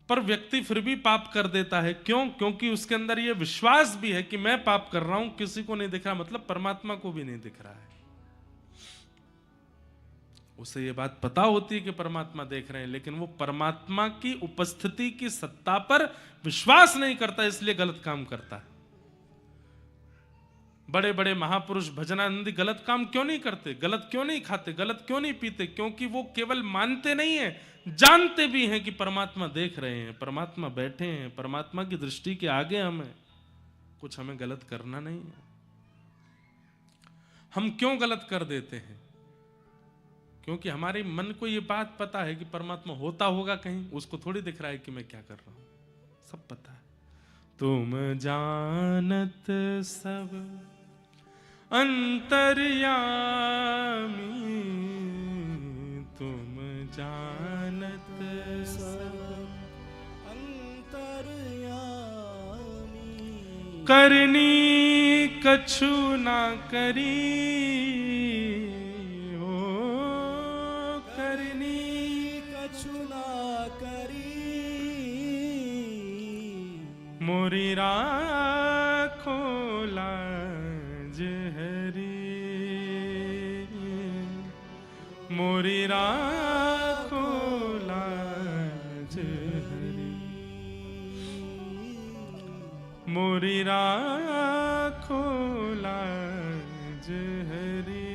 पर व्यक्ति फिर भी पाप कर देता है। क्यों? क्योंकि उसके अंदर यह विश्वास भी है कि मैं पाप कर रहा हूं, किसी को नहीं दिख रहा, मतलब परमात्मा को भी नहीं दिख रहा है। उसे यह बात पता होती है कि परमात्मा देख रहे हैं, लेकिन वो परमात्मा की उपस्थिति की सत्ता पर विश्वास नहीं करता, इसलिए गलत काम करता है। बड़े बड़े महापुरुष भजनानंदी गलत काम क्यों नहीं करते, गलत क्यों नहीं खाते, गलत क्यों नहीं पीते? क्योंकि वो केवल मानते नहीं है, जानते भी हैं कि परमात्मा देख रहे हैं, परमात्मा बैठे हैं, परमात्मा की दृष्टि के आगे हमें गलत करना नहीं है। हम क्यों गलत कर देते हैं? क्योंकि हमारे मन को ये बात पता है कि परमात्मा होता होगा कहीं, उसको थोड़ी दिख रहा है कि मैं क्या कर रहा हूं, सब पता है। तुम जानत सब अंतर्यामी, तुम जानत सब अंतर्यामी, करनी कछु ना करी, हो करनी कछु ना करी, मोरी राखो लाज हरी, मोरी राखो लाज हरी, मोरी राखो लाज हरी,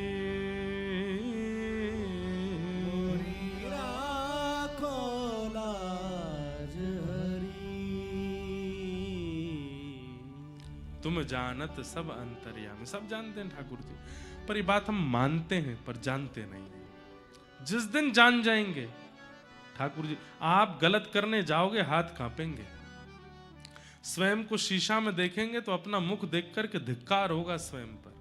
मोरी राखो लाज हरी। तुम जानत सब अंतर्यामी, सब जानते हैं ठाकुर जी, पर ये बात हम मानते हैं पर जानते नहीं हैं। जिस दिन जान जाएंगे ठाकुर जी, आप गलत करने जाओगे हाथ कांपेंगे, स्वयं को शीशा में देखेंगे तो अपना मुख देख करके धिक्कार होगा स्वयं पर।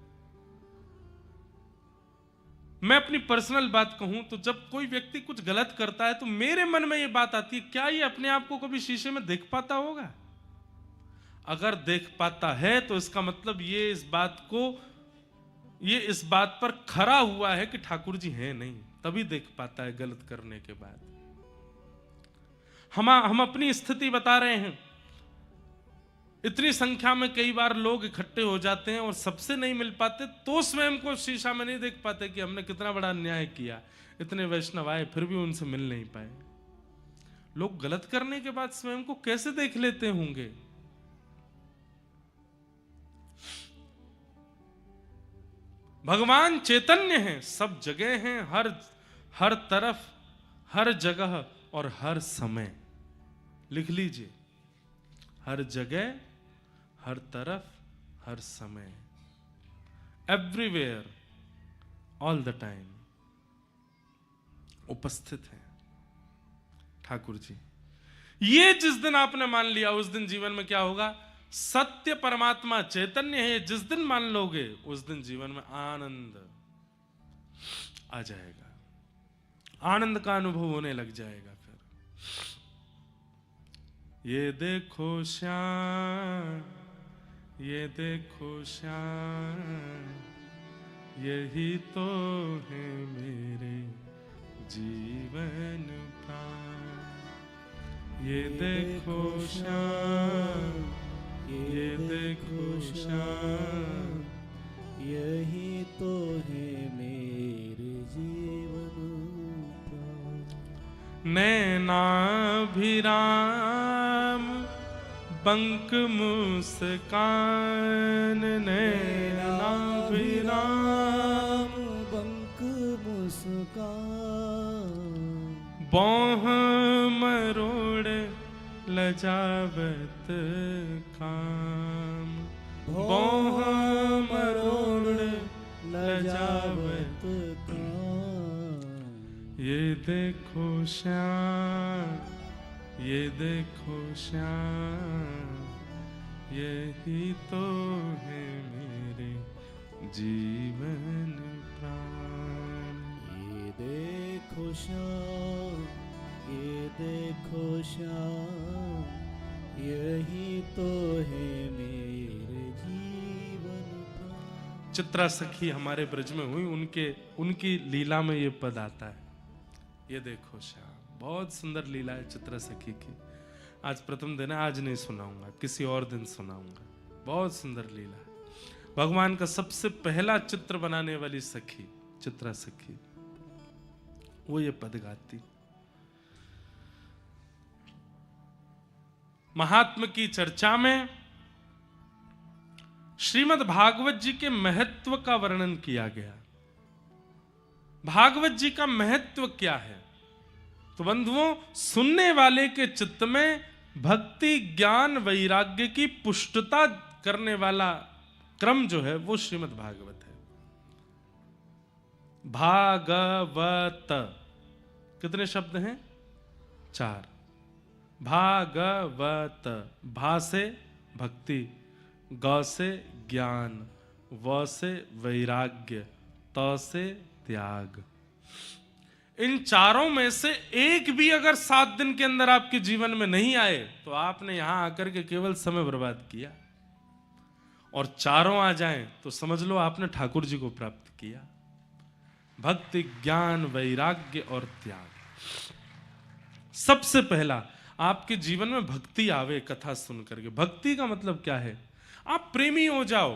मैं अपनी पर्सनल बात कहूं तो जब कोई व्यक्ति कुछ गलत करता है तो मेरे मन में यह बात आती है, क्या ये अपने आप को कभी शीशे में देख पाता होगा? अगर देख पाता है तो इसका मतलब ये इस बात पर खरा हुआ है कि ठाकुर जी हैं नहीं, तभी देख पाता है गलत करने के बाद। हम अपनी स्थिति बता रहे हैं। इतनी संख्या में कई बार लोग इकट्ठे हो जाते हैं और सबसे नहीं मिल पाते तो स्वयं को शीशा में नहीं देख पाते कि हमने कितना बड़ा अन्याय किया। इतने वैष्णव आए फिर भी उनसे मिल नहीं पाए। लोग गलत करने के बाद स्वयं को कैसे देख लेते होंगे? भगवान चैतन्य हैं, सब जगह हैं, हर तरफ, हर जगह और हर समय। लिख लीजिए, हर जगह, हर तरफ, हर समय, एवरीवेयर, ऑल द टाइम उपस्थित है ठाकुर जी। ये जिस दिन आपने मान लिया उस दिन जीवन में क्या होगा? सत्य परमात्मा चैतन्य है, जिस दिन मान लोगे उस दिन जीवन में आनंद आ जाएगा, आनंद का अनुभव होने लग जाएगा। फिर ये देखो श्याम, ये देखो श्याम, यही तो है मेरे जीवन प्राण। ये देखो श्याम, ये देखो श्याम, यही तो है मेरे जीवन प्राण। नैनाभिराम बंक मुस्कान, नैनाभिराम बंक मुस्कान, बौह मरोड़ लजावत काम, बौह मरोड़ लजावत काम। ये देखो श्याम, ये देखो श्याम यही तो है मेरे जीवन प्राण। ये देखो श्याम, ये देखो श्याम, यही तो है मेरे जीवन प्राण। चित्रा सखी हमारे ब्रज में हुई, उनकी लीला में ये पद आता है, ये देखो श्याम। बहुत सुंदर लीला है चित्रा सखी की। आज प्रथम दिन है, आज नहीं सुनाऊंगा, किसी और दिन सुनाऊंगा। बहुत सुंदर लीला है। भगवान का सबसे पहला चित्र बनाने वाली सखी चित्रा सखी, वो ये पद गाती। महात्मा की चर्चा में श्रीमद् भागवत जी के महत्व का वर्णन किया गया। भागवत जी का महत्व क्या है? तो बंधुओं, सुनने वाले के चित्त में भक्ति, ज्ञान, वैराग्य की पुष्टता करने वाला क्रम जो है वो श्रीमद् भागवत है। भागवत कितने शब्द हैं? 4। भागवत, भा से भक्ति, ग से ज्ञान, व से वैराग्य, त से त्याग। इन चारों में से एक भी अगर 7 दिन के अंदर आपके जीवन में नहीं आए तो आपने यहां आकर के केवल समय बर्बाद किया, और चारों आ जाएं तो समझ लो आपने ठाकुर जी को प्राप्त किया। भक्ति, ज्ञान, वैराग्य और त्याग। सबसे पहला आपके जीवन में भक्ति आवे कथा सुन करके। भक्ति का मतलब क्या है? आप प्रेमी हो जाओ।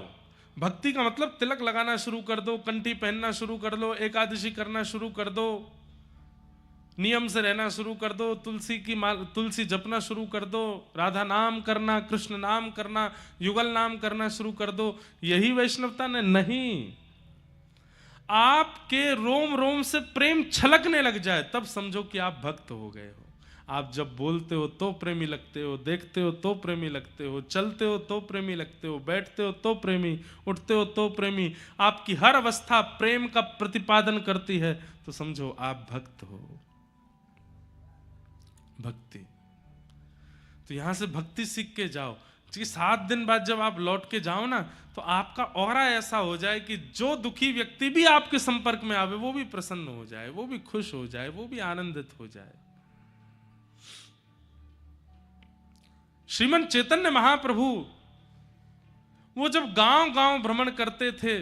भक्ति का मतलब तिलक लगाना शुरू कर दो, कंठी पहनना शुरू कर दो, एकादशी करना शुरू कर दो, नियम से रहना शुरू कर दो, तुलसी जपना शुरू कर दो, राधा नाम करना, कृष्ण नाम करना, युगल नाम करना शुरू कर दो। यही वैष्णवता ने? नहीं। आपके रोम रोम से प्रेम छलकने लग जाए तब समझो कि आप भक्त हो गए हो। आप जब बोलते हो तो प्रेमी लगते हो, देखते हो तो प्रेमी लगते हो, चलते हो तो प्रेमी लगते हो, बैठते हो तो प्रेमी, उठते हो तो प्रेमी, आपकी हर अवस्था प्रेम का प्रतिपादन करती है, तो समझो आप भक्त हो। भक्ति, तो यहां से भक्ति सीख के जाओ कि 7 दिन बाद जब आप लौट के जाओ ना, तो आपका ऑरा ऐसा हो जाए कि जो दुखी व्यक्ति भी आपके संपर्क में आवे वो भी प्रसन्न हो जाए, वो भी खुश हो जाए, वो भी आनंदित हो जाए। श्रीमन चैतन्य महाप्रभु वो जब गांव गांव भ्रमण करते थे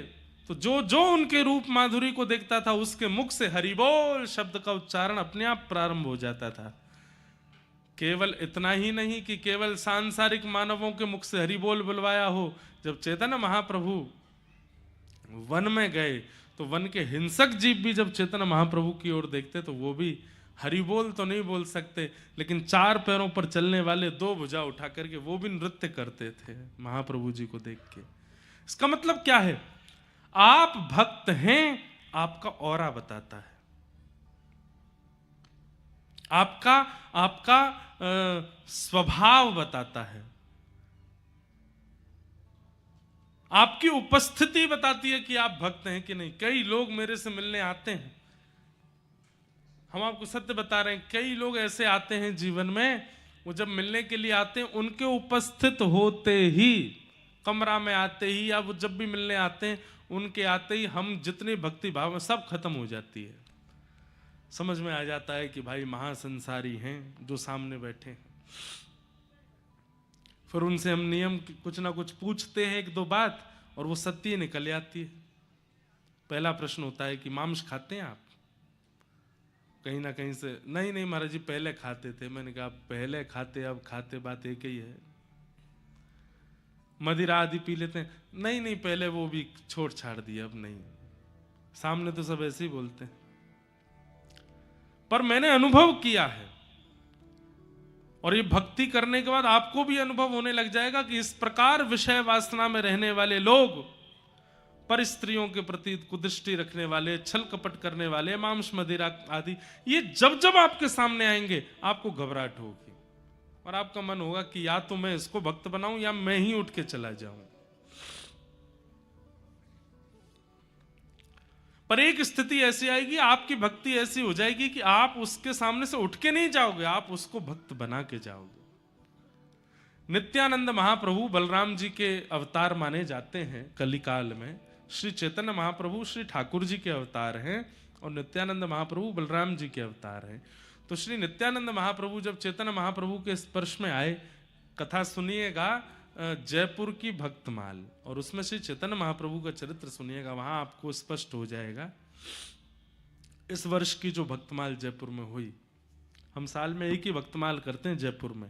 तो जो जो उनके रूप माधुरी को देखता था उसके मुख से हरिबोल शब्द का उच्चारण अपने आप प्रारंभ हो जाता था। केवल इतना ही नहीं कि केवल सांसारिक मानवों के मुख से हरिबोल बुलवाया हो। जब चैतन्य महाप्रभु वन में गए तो वन के हिंसक जीव भी जब चैतन्य महाप्रभु की ओर देखते तो वो भी हरिबोल तो नहीं बोल सकते, लेकिन 4 पैरों पर चलने वाले 2 भुजा उठा करके वो भी नृत्य करते थे महाप्रभु जी को देख के। इसका मतलब क्या है? आप भक्त हैं, आपका ऑरा बताता है, आपका स्वभाव बताता है, आपकी उपस्थिति बताती है कि आप भक्त हैं कि नहीं। कई लोग मेरे से मिलने आते हैं, हम आपको सत्य बता रहे हैं, कई लोग ऐसे आते हैं जीवन में, वो जब मिलने के लिए आते हैं उनके उपस्थित होते ही, कमरा में आते ही, या वो जब भी मिलने आते हैं उनके आते ही हम जितने भक्ति भाव में सब खत्म हो जाती है। समझ में आ जाता है कि भाई महासंसारी हैं जो सामने बैठे हैं। फिर उनसे हम नियम कुछ ना कुछ पूछते हैं 1-2 बात और वो सत्य निकल आती है। पहला प्रश्न होता है कि मांस खाते हैं आप? कहीं ना कहीं से नहीं महाराज जी पहले खाते थे। मैंने कहा पहले खाते अब खाते बात एक ही है। मदिरा आदि पी लेते हैं? नहीं पहले वो भी छोड़ छाड़ दिया, अब नहीं। सामने तो सब ऐसे ही बोलते हैं, पर मैंने अनुभव किया है, और ये भक्ति करने के बाद आपको भी अनुभव होने लग जाएगा कि इस प्रकार विषय वासना में रहने वाले लोग, पर स्त्रियों के प्रति कुदृष्टि रखने वाले, छल कपट करने वाले, मांस मदिरा आदि, ये जब जब आपके सामने आएंगे आपको घबराहट होगी और आपका मन होगा कि या तो मैं इसको भक्त बनाऊं या मैं ही उठ के चला जाऊं। पर एक स्थिति ऐसी आएगी, आपकी भक्ति ऐसी हो जाएगी कि आप उसके सामने से उठ के नहीं जाओगे, आप उसको भक्त बना के जाओगे। नित्यानंद महाप्रभु बलराम जी के अवतार माने जाते हैं कलिकाल में। श्री चैतन्य महाप्रभु श्री ठाकुर जी के अवतार हैं और नित्यानंद महाप्रभु बलराम जी के अवतार हैं। तो श्री नित्यानंद महाप्रभु जब चैतन्य महाप्रभु के स्पर्श में आए, कथा सुनिएगा जयपुर की भक्तमाल, और उसमें श्री चैतन्य महाप्रभु का चरित्र सुनिएगा, वहां आपको स्पष्ट हो जाएगा। इस वर्ष की जो भक्तमाल जयपुर में हुई, हम साल में एक ही भक्तमाल करते हैं जयपुर में,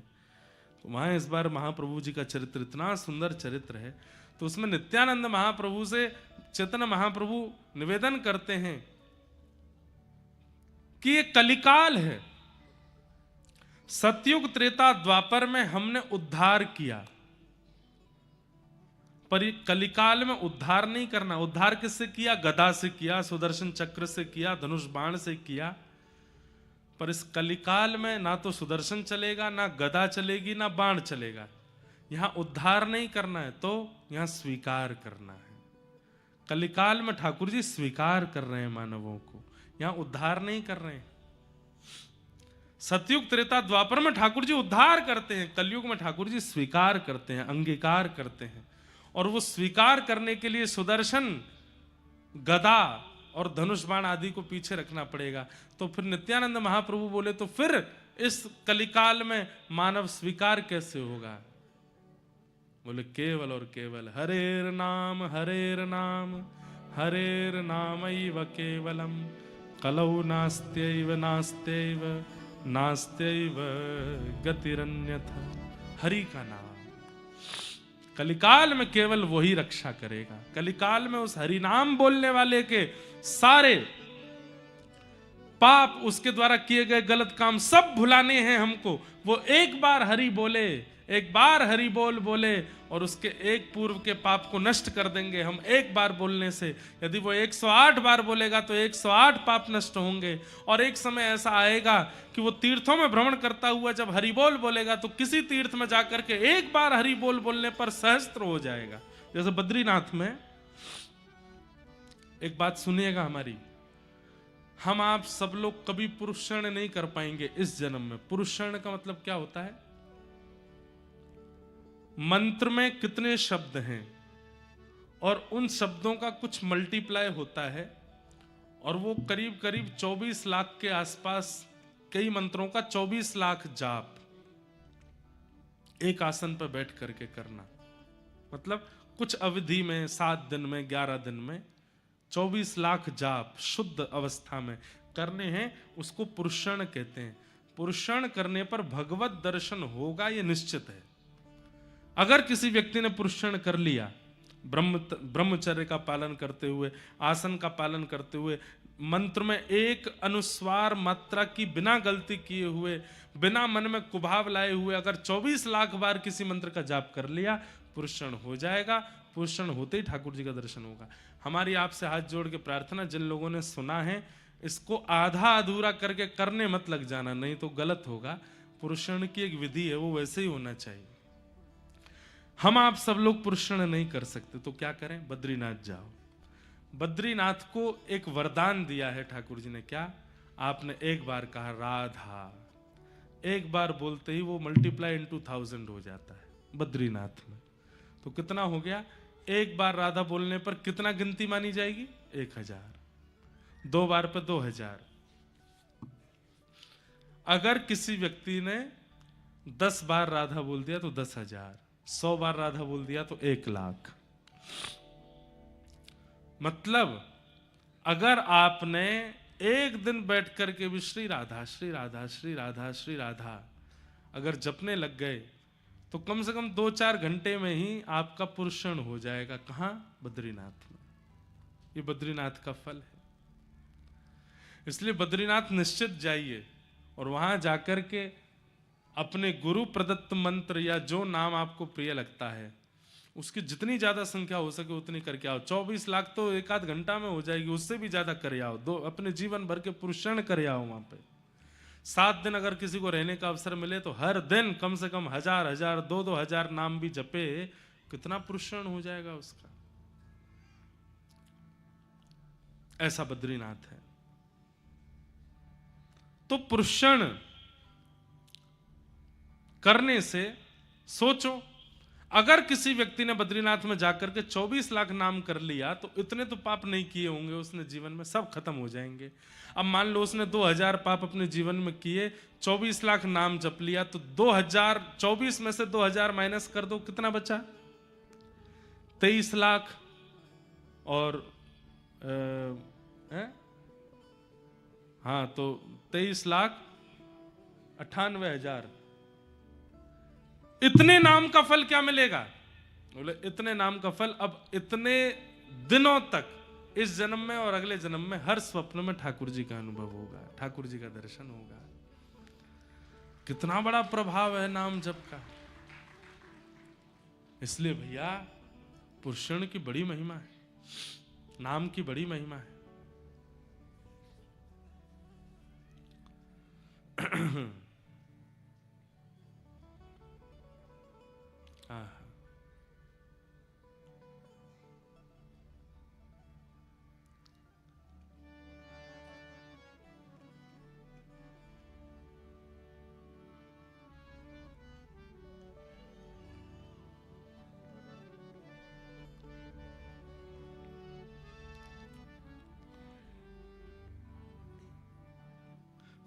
तो वहां इस बार महाप्रभु जी का चरित्र इतना सुंदर चरित्र है। तो उसमें नित्यानंद महाप्रभु से चैतन्य महाप्रभु निवेदन करते हैं कि ये कलिकाल है, सतयुग त्रेता द्वापर में हमने उद्धार किया, पर ये कलिकाल में उद्धार नहीं करना। उद्धार किससे किया? गदा से किया, सुदर्शन चक्र से किया, धनुष बाण से किया। पर इस कलिकाल में ना तो सुदर्शन चलेगा, ना गदा चलेगी, ना बाण चलेगा। यहां उद्धार नहीं करना है, तो यहां स्वीकार करना है। कलिकाल में ठाकुर जी स्वीकार कर रहे हैं मानवों को, यहां उद्धार नहीं कर रहे हैं। सतयुग त्रेता द्वापर में ठाकुर जी उद्धार करते हैं, कलयुग में ठाकुर जी स्वीकार करते हैं, अंगीकार करते हैं। और वो स्वीकार करने के लिए सुदर्शन, गदा और धनुष बाण आदि को पीछे रखना पड़ेगा। तो फिर नित्यानंद महाप्रभु बोले, तो फिर इस कलिकाल में मानव स्वीकार कैसे होगा? बोले केवल और केवल हरेर नाम हरेर नाम हरेर नामैव केवलम कलौ नास्त्यैव नास्त्यैव नास्त्यैव गतिरन्यथा। हरि का नाम कलिकाल में केवल वही रक्षा करेगा। कलिकाल में उस हरि नाम बोलने वाले के सारे पाप, उसके द्वारा किए गए गलत काम सब भुलाने हैं हमको। वो एक बार हरि बोले, एक बार हरि बोल बोले और उसके एक पूर्व के पाप को नष्ट कर देंगे हम एक बार बोलने से। यदि वो 108 बार बोलेगा तो 108 पाप नष्ट होंगे। और एक समय ऐसा आएगा कि वो तीर्थों में भ्रमण करता हुआ जब हरि बोल बोलेगा तो किसी तीर्थ में जाकर के एक बार हरि बोल बोलने पर सहस्त्र हो जाएगा। जैसे बद्रीनाथ में, एक बात सुनिएगा हमारी, हम आप सब लोग कभी पुरुषण नहीं कर पाएंगे इस जन्म में। पुरुषण का मतलब क्या होता है? मंत्र में कितने शब्द हैं और उन शब्दों का कुछ मल्टीप्लाई होता है, और वो करीब करीब 24 लाख के आसपास, कई मंत्रों का 24 लाख जाप एक आसन पर बैठ करके करना। मतलब कुछ अवधि में 7 दिन में, 11 दिन में 24 लाख जाप शुद्ध अवस्था में करने हैं, उसको पुरुषण कहते हैं। पुरुषण करने पर भगवत दर्शन होगा, ये निश्चित है। अगर किसी व्यक्ति ने पुरुषण कर लिया, ब्रह्मचर्य का पालन करते हुए, आसन का पालन करते हुए, मंत्र में एक अनुस्वार मात्रा की बिना गलती किए हुए, बिना मन में कुभाव लाए हुए अगर 24 लाख बार किसी मंत्र का जाप कर लिया, पुरुषण हो जाएगा। पुरुषण होते ही ठाकुर जी का दर्शन होगा। हमारी आपसे हाथ जोड़ के प्रार्थना, जिन लोगों ने सुना है इसको आधा अधूरा करके करने मत लग जाना, नहीं तो गलत होगा। पुरुषण की एक विधि है, वो वैसे ही होना चाहिए। हम आप सब लोग पुरुषण नहीं कर सकते तो क्या करें? बद्रीनाथ जाओ। बद्रीनाथ को एक वरदान दिया है ठाकुर जी ने। क्या? आपने एक बार कहा राधा, एक बार बोलते ही वो मल्टीप्लाई इनटू 1000 हो जाता है बद्रीनाथ में। तो कितना हो गया? एक बार राधा बोलने पर कितना गिनती मानी जाएगी? 1000। 2 बार पे 2000। अगर किसी व्यक्ति ने 10 बार राधा बोल दिया तो 10,000, 100 बार राधा बोल दिया तो 1,00,000। मतलब अगर आपने एक दिन बैठ करके भी श्री राधा श्री राधा श्री राधा श्री राधा अगर जपने लग गए तो कम से कम 2-4 घंटे में ही आपका पुरुषण हो जाएगा। कहां? बद्रीनाथ में। ये बद्रीनाथ का फल है। इसलिए बद्रीनाथ निश्चित जाइए और वहां जाकर के अपने गुरु प्रदत्त मंत्र या जो नाम आपको प्रिय लगता है उसकी जितनी ज्यादा संख्या हो सके उतनी करके आओ। 24 लाख तो 1 आध घंटा में हो जाएगी, उससे भी ज्यादा करे आओ। अपने जीवन भर के पुरुषण करे आओ वहां पे। 7 दिन अगर किसी को रहने का अवसर मिले तो हर दिन कम से कम 1000, 2,000 नाम भी जपे, कितना पुरुषण हो जाएगा उसका। ऐसा बद्रीनाथ है। तो पुरुषण करने से सोचो, अगर किसी व्यक्ति ने बद्रीनाथ में जाकर के 24 लाख नाम कर लिया तो इतने तो पाप नहीं किए होंगे उसने जीवन में, सब खत्म हो जाएंगे। अब मान लो उसने 2000 पाप अपने जीवन में किए, 24 लाख नाम जप लिया, तो 2000, 24 में से 2000 माइनस कर दो, कितना बचा? 23 लाख और हाँ, तो 23,98,000। इतने नाम का फल क्या मिलेगा? बोले इतने नाम का फल अब इतने दिनों तक, इस जन्म में और अगले जन्म में हर स्वप्न में ठाकुर जी का अनुभव होगा, ठाकुर जी का दर्शन होगा। कितना बड़ा प्रभाव है नाम जप का। इसलिए भैया पुरुषण की बड़ी महिमा है, नाम की बड़ी महिमा है।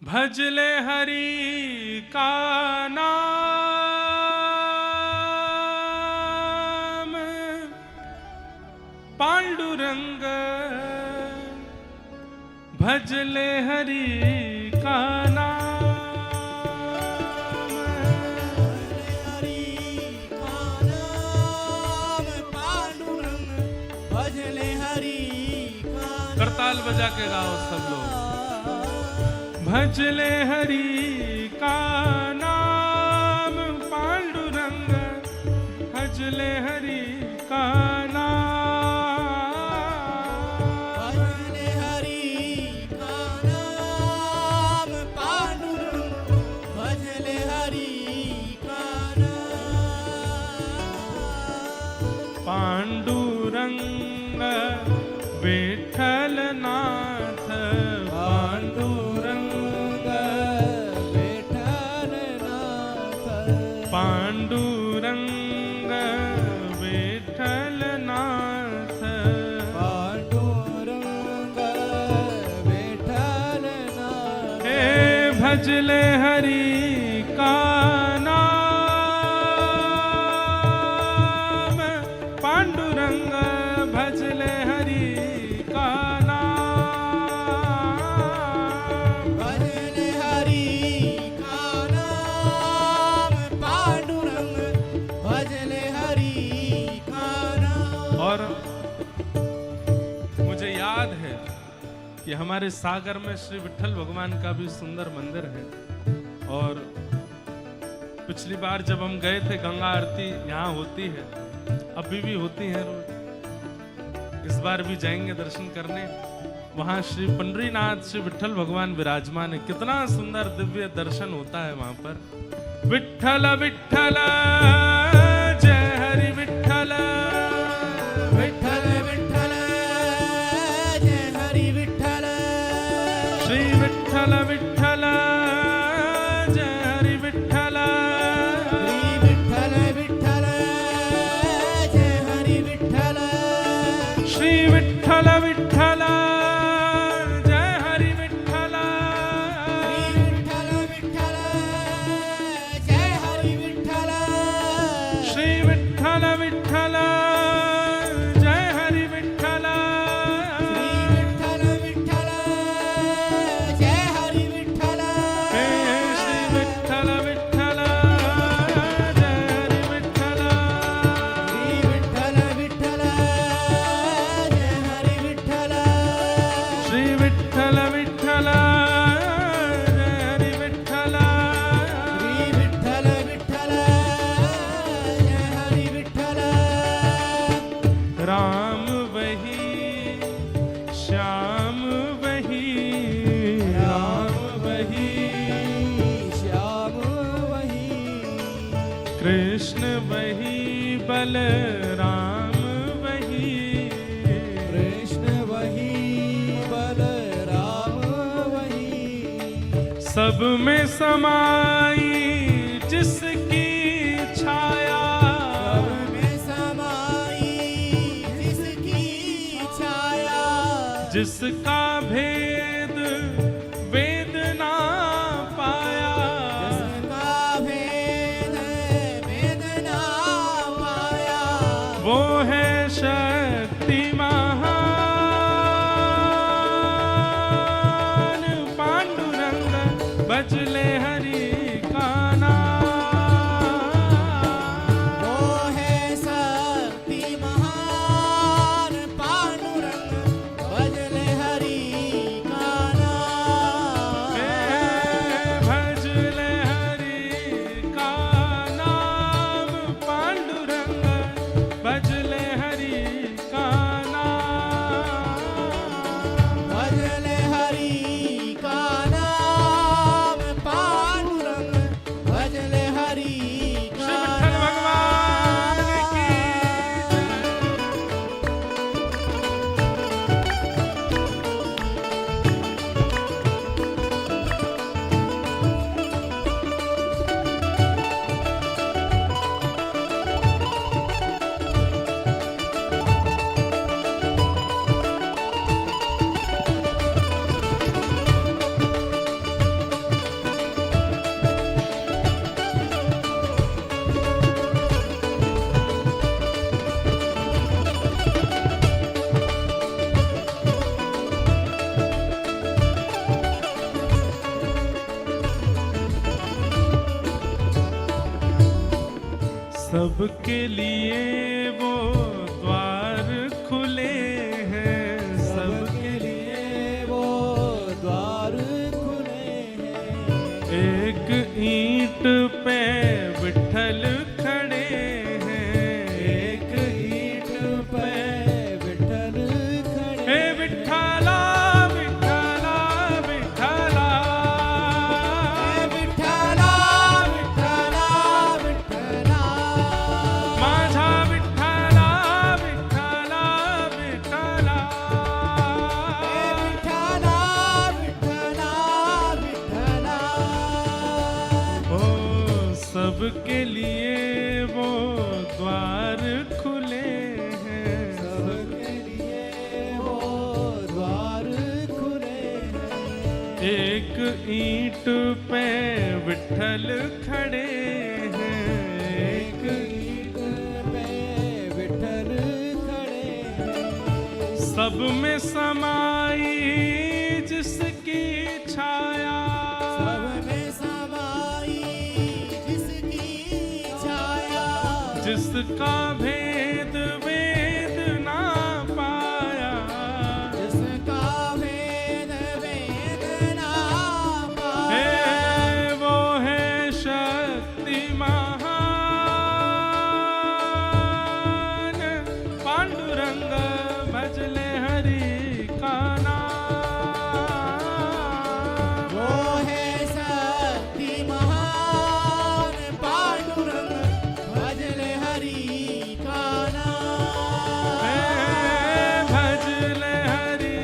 भजले हरि का नाम पांडुरंग, भजले हरि का नाम, भजले हरि का नाम। करताल बजा के गाओ सब लोग। भजले हरि का नाम पांडुरंग, भजले हरि का नाम, भजले हरि का नाम पांडुरंग, भजले हरि का नाम। पांडुरंग विठ्ठलनाथ, पांडुरंग विठ्ठलनाथ, पांडुरंग विठ्ठलनाथ। हे भजले हरि का नाम पांडुरंग, भजले हरि का नाम, भजले हरि का नाम पांडुरंग, भजले हरि का नाम। और मुझे याद है कि हमारे सागर में श्री विट्ठल भगवान का भी सुंदर मंदिर है। और पिछली बार जब हम गए थे, गंगा आरती यहाँ होती है, अभी भी होती है रोज। इस बार भी जाएंगे दर्शन करने। वहाँ श्री पंडरीनाथ श्री विट्ठल भगवान विराजमान है। कितना सुंदर दिव्य दर्शन होता है वहां पर। विट्ठल विट्ठल जय हरि विट्ठल, विट्ठल विट्ठल जय हरि विट्ठल, श्री विट्ठल विट्ठल जय हरि विट्ठल, श्री विट्ठल विट्ठल जय हरि विट्ठल, श्री विट्ठल विट्ठल जय हरि विट्ठल, श्री विट्ठल विट्ठल जय हरि विट्ठल, श्री विट्ठल विट्ठल श्री विट्ठल विट्ठल जय हरि विट्ठल, हे श्री विट्ठल विट्ठल जय हरि विट्ठल, श्री विट्ठल विट्ठल जय हरि विट्ठल, श्री विट्ठल विट्ठल जय हरि विट्ठल, श्री विट्ठल विट्ठल जय हरि विट्ठल। राम वही श्याम वही, राम वही श्याम वही, कृष्ण वही बलराम वही, कृष्ण वही सब में समाई जिसकी छाया, सब में समाई जिसकी छाया, जिसका भेद वेद ना पाया, जिसका भेद वेद ना पाया, वो है शक्ति महान। पांडुरंग बजले हरि का नाम, वो है शक्ति महान। पांडुरंग भजले हरि का नाम, भजले हरि का नाम। पांडुरंग भजले हरि का नाम, भजले हरि का नाम। पांडुरंग भजले हरि श्री का विठ्ठल भगवान की जय। सबके लिए वो द्वार खुले हैं, सबके लिए वो द्वार खुले हैं। एक ईंट पे विठ्ठल खड़े हैं, एक ईंट पे विठ्ठल खड़े। हे विठ्ठला विठ्ठला विठ्ठला, हे विठ्ठला विठ्ठला विठ्ठला, माझा विठ्ठला विठ्ठला विठ्ठला। हे विठ्ठला विठ्ठला विठ्ठला, ओ सबके लिए वो द्वार खुले हैं, सबके लिए वो द्वार खुले हैं। एक ईंट पे विठ्ठल खड़े हैं, एक ईंट पे विठ्ठल खड़े हैं। सब में समाई जिसकी छाया, सब में समाई जिसकी छाया, जिसका भेद वेद ना पाया, जिसका भेद वेद ना पाया, हे वो है शक्ति महान। पांडुरंग भजले हरि का नाम, वो है शक्ति महान। पांडुरंग भजले हरि का नाम, भजले हरि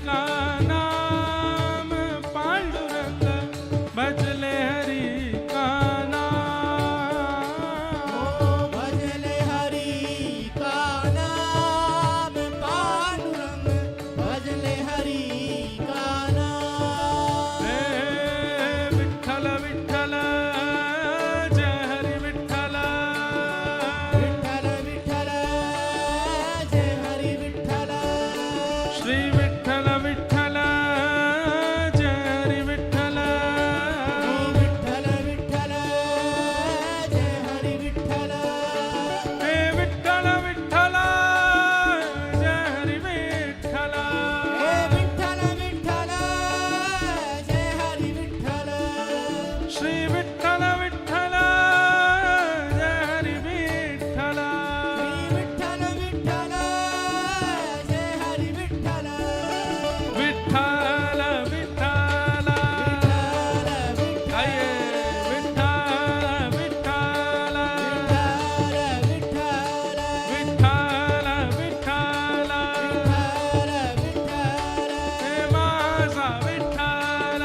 का नाम। पांडुरंग भजले हरि का नाम, भजले हरि का नाम। पांडुरंग भजले हरि का नाम, विठ्ठल विठ्ठल जय हरि विठ्ठल, विठ्ठल विठ्ठल जय हरि विठ्ठल, श्री विठ्ठल विठ्ठल जय हरि विठ्ठल, विठ्ठल विठ्ठल जय हरि विठ्ठल, हे विठ्ठल विठ्ठल जय हरि विठ्ठल, हे विठ्ठल विठ्ठल जय हरि विठ्ठल, श्री विठ्ठल विठ्ठल जय हरि विठ्ठल, विठ्ठल विठ्ठल जय हरि विठ्ठल, विठ्ठल विठ्ठल आइए विठ्ठल विठ्ठल विठ्ठल विठ्ठल हे माझा विठ्ठल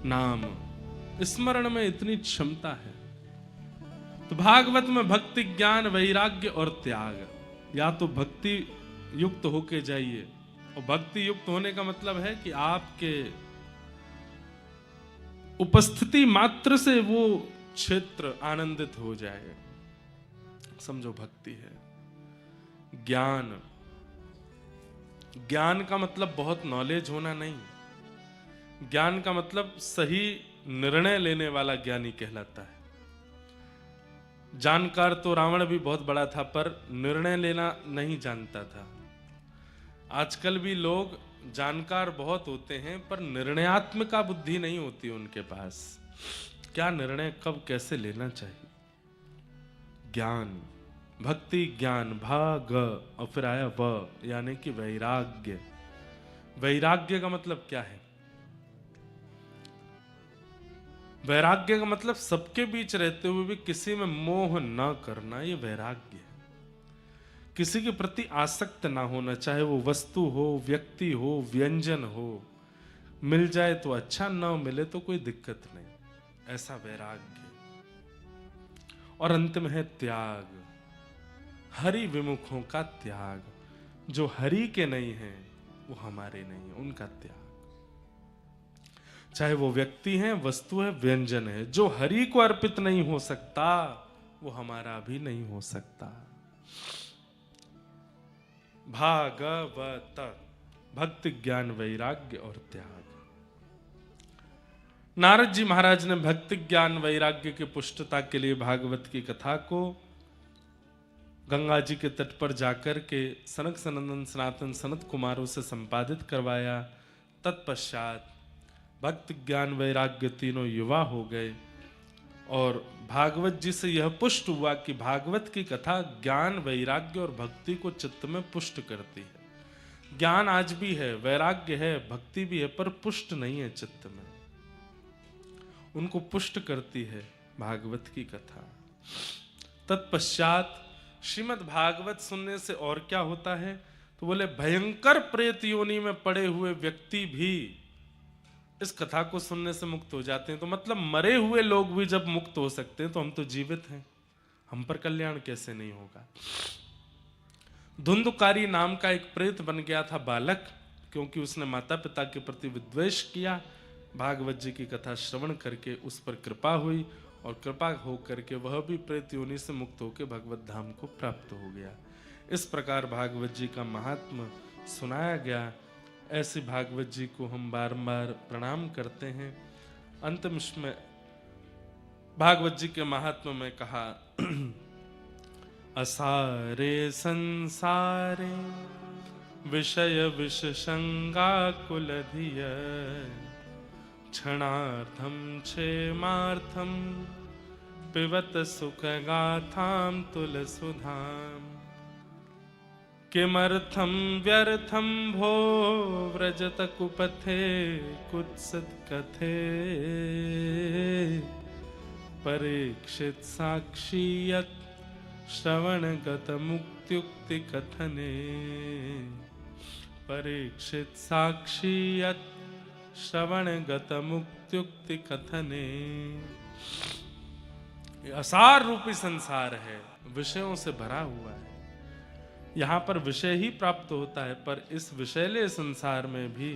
नाम, स्मरण में इतनी क्षमता है। तो भागवत में भक्ति, ज्ञान, वैराग्य और त्याग, या तो भक्ति युक्त होके जाइए, और भक्ति युक्त होने का मतलब है कि आपके उपस्थिति मात्र से वो क्षेत्र आनंदित हो जाए, समझो भक्ति है। ज्ञान, ज्ञान का मतलब बहुत नॉलेज होना नहीं, ज्ञान का मतलब सही निर्णय लेने वाला ज्ञानी कहलाता है। जानकार तो रावण भी बहुत बड़ा था, पर निर्णय लेना नहीं जानता था। आजकल भी लोग जानकार बहुत होते हैं, पर निर्णयात्मक बुद्धि नहीं होती उनके पास, क्या निर्णय कब कैसे लेना चाहिए। ज्ञान, भक्ति, ज्ञान, भाग और फिर आया व, यानी कि वैराग्य। वैराग्य का मतलब क्या है? वैराग्य का मतलब सबके बीच रहते हुए भी किसी में मोह न करना, ये वैराग्य है। किसी के प्रति आसक्त ना होना, चाहे वो वस्तु हो, व्यक्ति हो, व्यंजन हो। मिल जाए तो अच्छा, न मिले तो कोई दिक्कत नहीं, ऐसा वैराग्य। और अंत में है त्याग, हरि विमुखों का त्याग। जो हरि के नहीं है वो हमारे नहीं है, उनका त्याग। चाहे वो व्यक्ति है, वस्तु है, व्यंजन है, जो हरि को अर्पित नहीं हो सकता वो हमारा भी नहीं हो सकता। भागवत, भक्ति, ज्ञान, वैराग्य और त्याग। नारद जी महाराज ने भक्ति, ज्ञान, वैराग्य की पुष्टता के लिए भागवत की कथा को गंगा जी के तट पर जाकर के सनक सनंदन सनातन सनत कुमारों से संपादित करवाया। तत्पश्चात भक्ति, ज्ञान, वैराग्य तीनों युवा हो गए और भागवत जी से यह पुष्ट हुआ कि भागवत की कथा ज्ञान, वैराग्य और भक्ति को चित्त में पुष्ट करती है। ज्ञान आज भी है, वैराग्य है, भक्ति भी है, पर पुष्ट नहीं है चित्त में। उनको पुष्ट करती है भागवत की कथा। तत्पश्चात श्रीमद् भागवत सुनने से और क्या होता है, तो बोले भयंकर प्रेत योनि में पड़े हुए व्यक्ति भी इस कथा को सुनने से मुक्त हो जाते हैं। तो मतलब मरे हुए लोग भी जब मुक्त हो सकते हैं तो हम तो जीवित हैं, हम पर कल्याण कैसे नहीं होगा। धुंधकारी नाम का एक प्रेत बन गया था बालक, क्योंकि उसने माता पिता के प्रति विद्वेष किया। भागवत जी की कथा श्रवण करके उस पर कृपा हुई और कृपा हो करके वह भी प्रेत योनि से मुक्त होकर भगवत धाम को प्राप्त हो गया। इस प्रकार भागवत जी का महात्म्य सुनाया गया। ऐसे भागवत जी को हम बारंबार प्रणाम करते हैं। अंत में भागवत जी के महात्म्य में कहा, असारे संसारे विषय विषसंगा कुलधिय क्षणार्थम क्षेमार्थम पिबत सुख गाथाम तुलसुधाम किमर्थम व्यर्थम भो व्रजत कुपथे कुत्सित कथे परीक्षित साक्षीयत श्रवणगत मुक्त्युक्ति कथने परीक्षित साक्षीयत श्रवणगत मुक्त्युक्ति कथने। असार रूपी संसार है, विषयों से भरा हुआ है। यहाँ पर विषय ही प्राप्त होता है, पर इस विषयले संसार में भी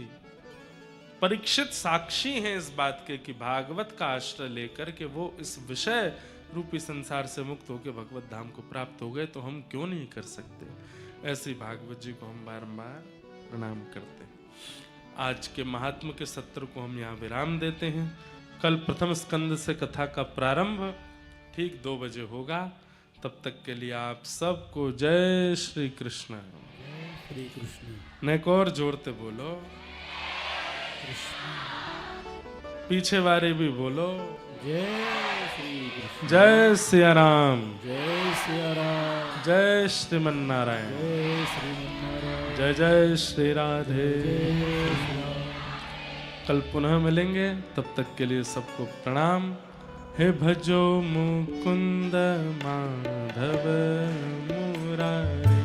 परीक्षित साक्षी हैं इस बात के कि भागवत का आश्रय लेकर के वो इस विषय रूपी संसार से मुक्त होकर भगवत धाम को प्राप्त हो गए, तो हम क्यों नहीं कर सकते। ऐसे भागवत जी को हम बारंबार प्रणाम करते हैं। आज के महात्मा के सत्र को हम यहाँ विराम देते हैं। कल प्रथम स्कंद से कथा का प्रारंभ ठीक 2 बजे होगा। तब तक के लिए आप सबको जय श्री कृष्ण। श्री कृष्ण। नेक और जोड़ते बोलो, पीछे वाले भी बोलो, जय श्री कृष्ण। जय सिया राम, जय सिया राम। जय श्रीमन नारायण, जय श्रीमन्नारायण। जय जय श्री राधे। जय श्री राम। कल पुनः मिलेंगे, तब तक के लिए सबको प्रणाम। हे भजो मुकुंद माधव मुरारी,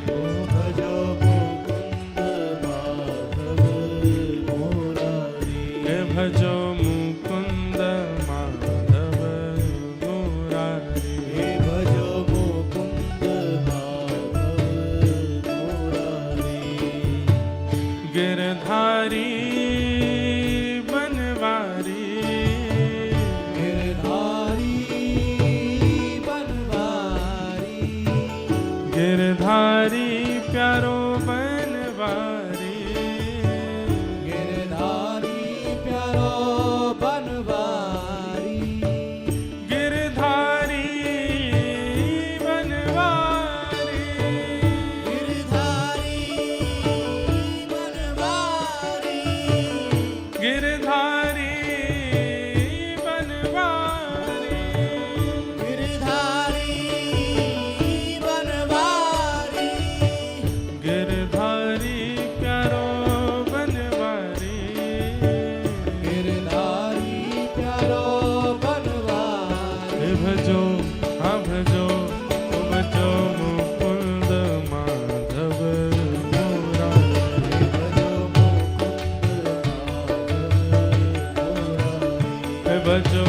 भजो मुकुंद माधव मुरारी। हे भजो मुकुंद गिरधारी बनवारी गिरधारी बनवारी गिरधारी प्यारो बनवारी गिरधारी प्यारो बनवारी गिरधारी बनवारी गिरधारी बनवारी गिरधारी बनवारी गिरधारी बनवारी गिरधारी प्यारो बनवारी गिरधारी प्यारो बनवारी हे भजो हाँ भजो ओ भजो मुकुंद माधव मुरारी भजो मुकुंद माधव मुरारी हे भजो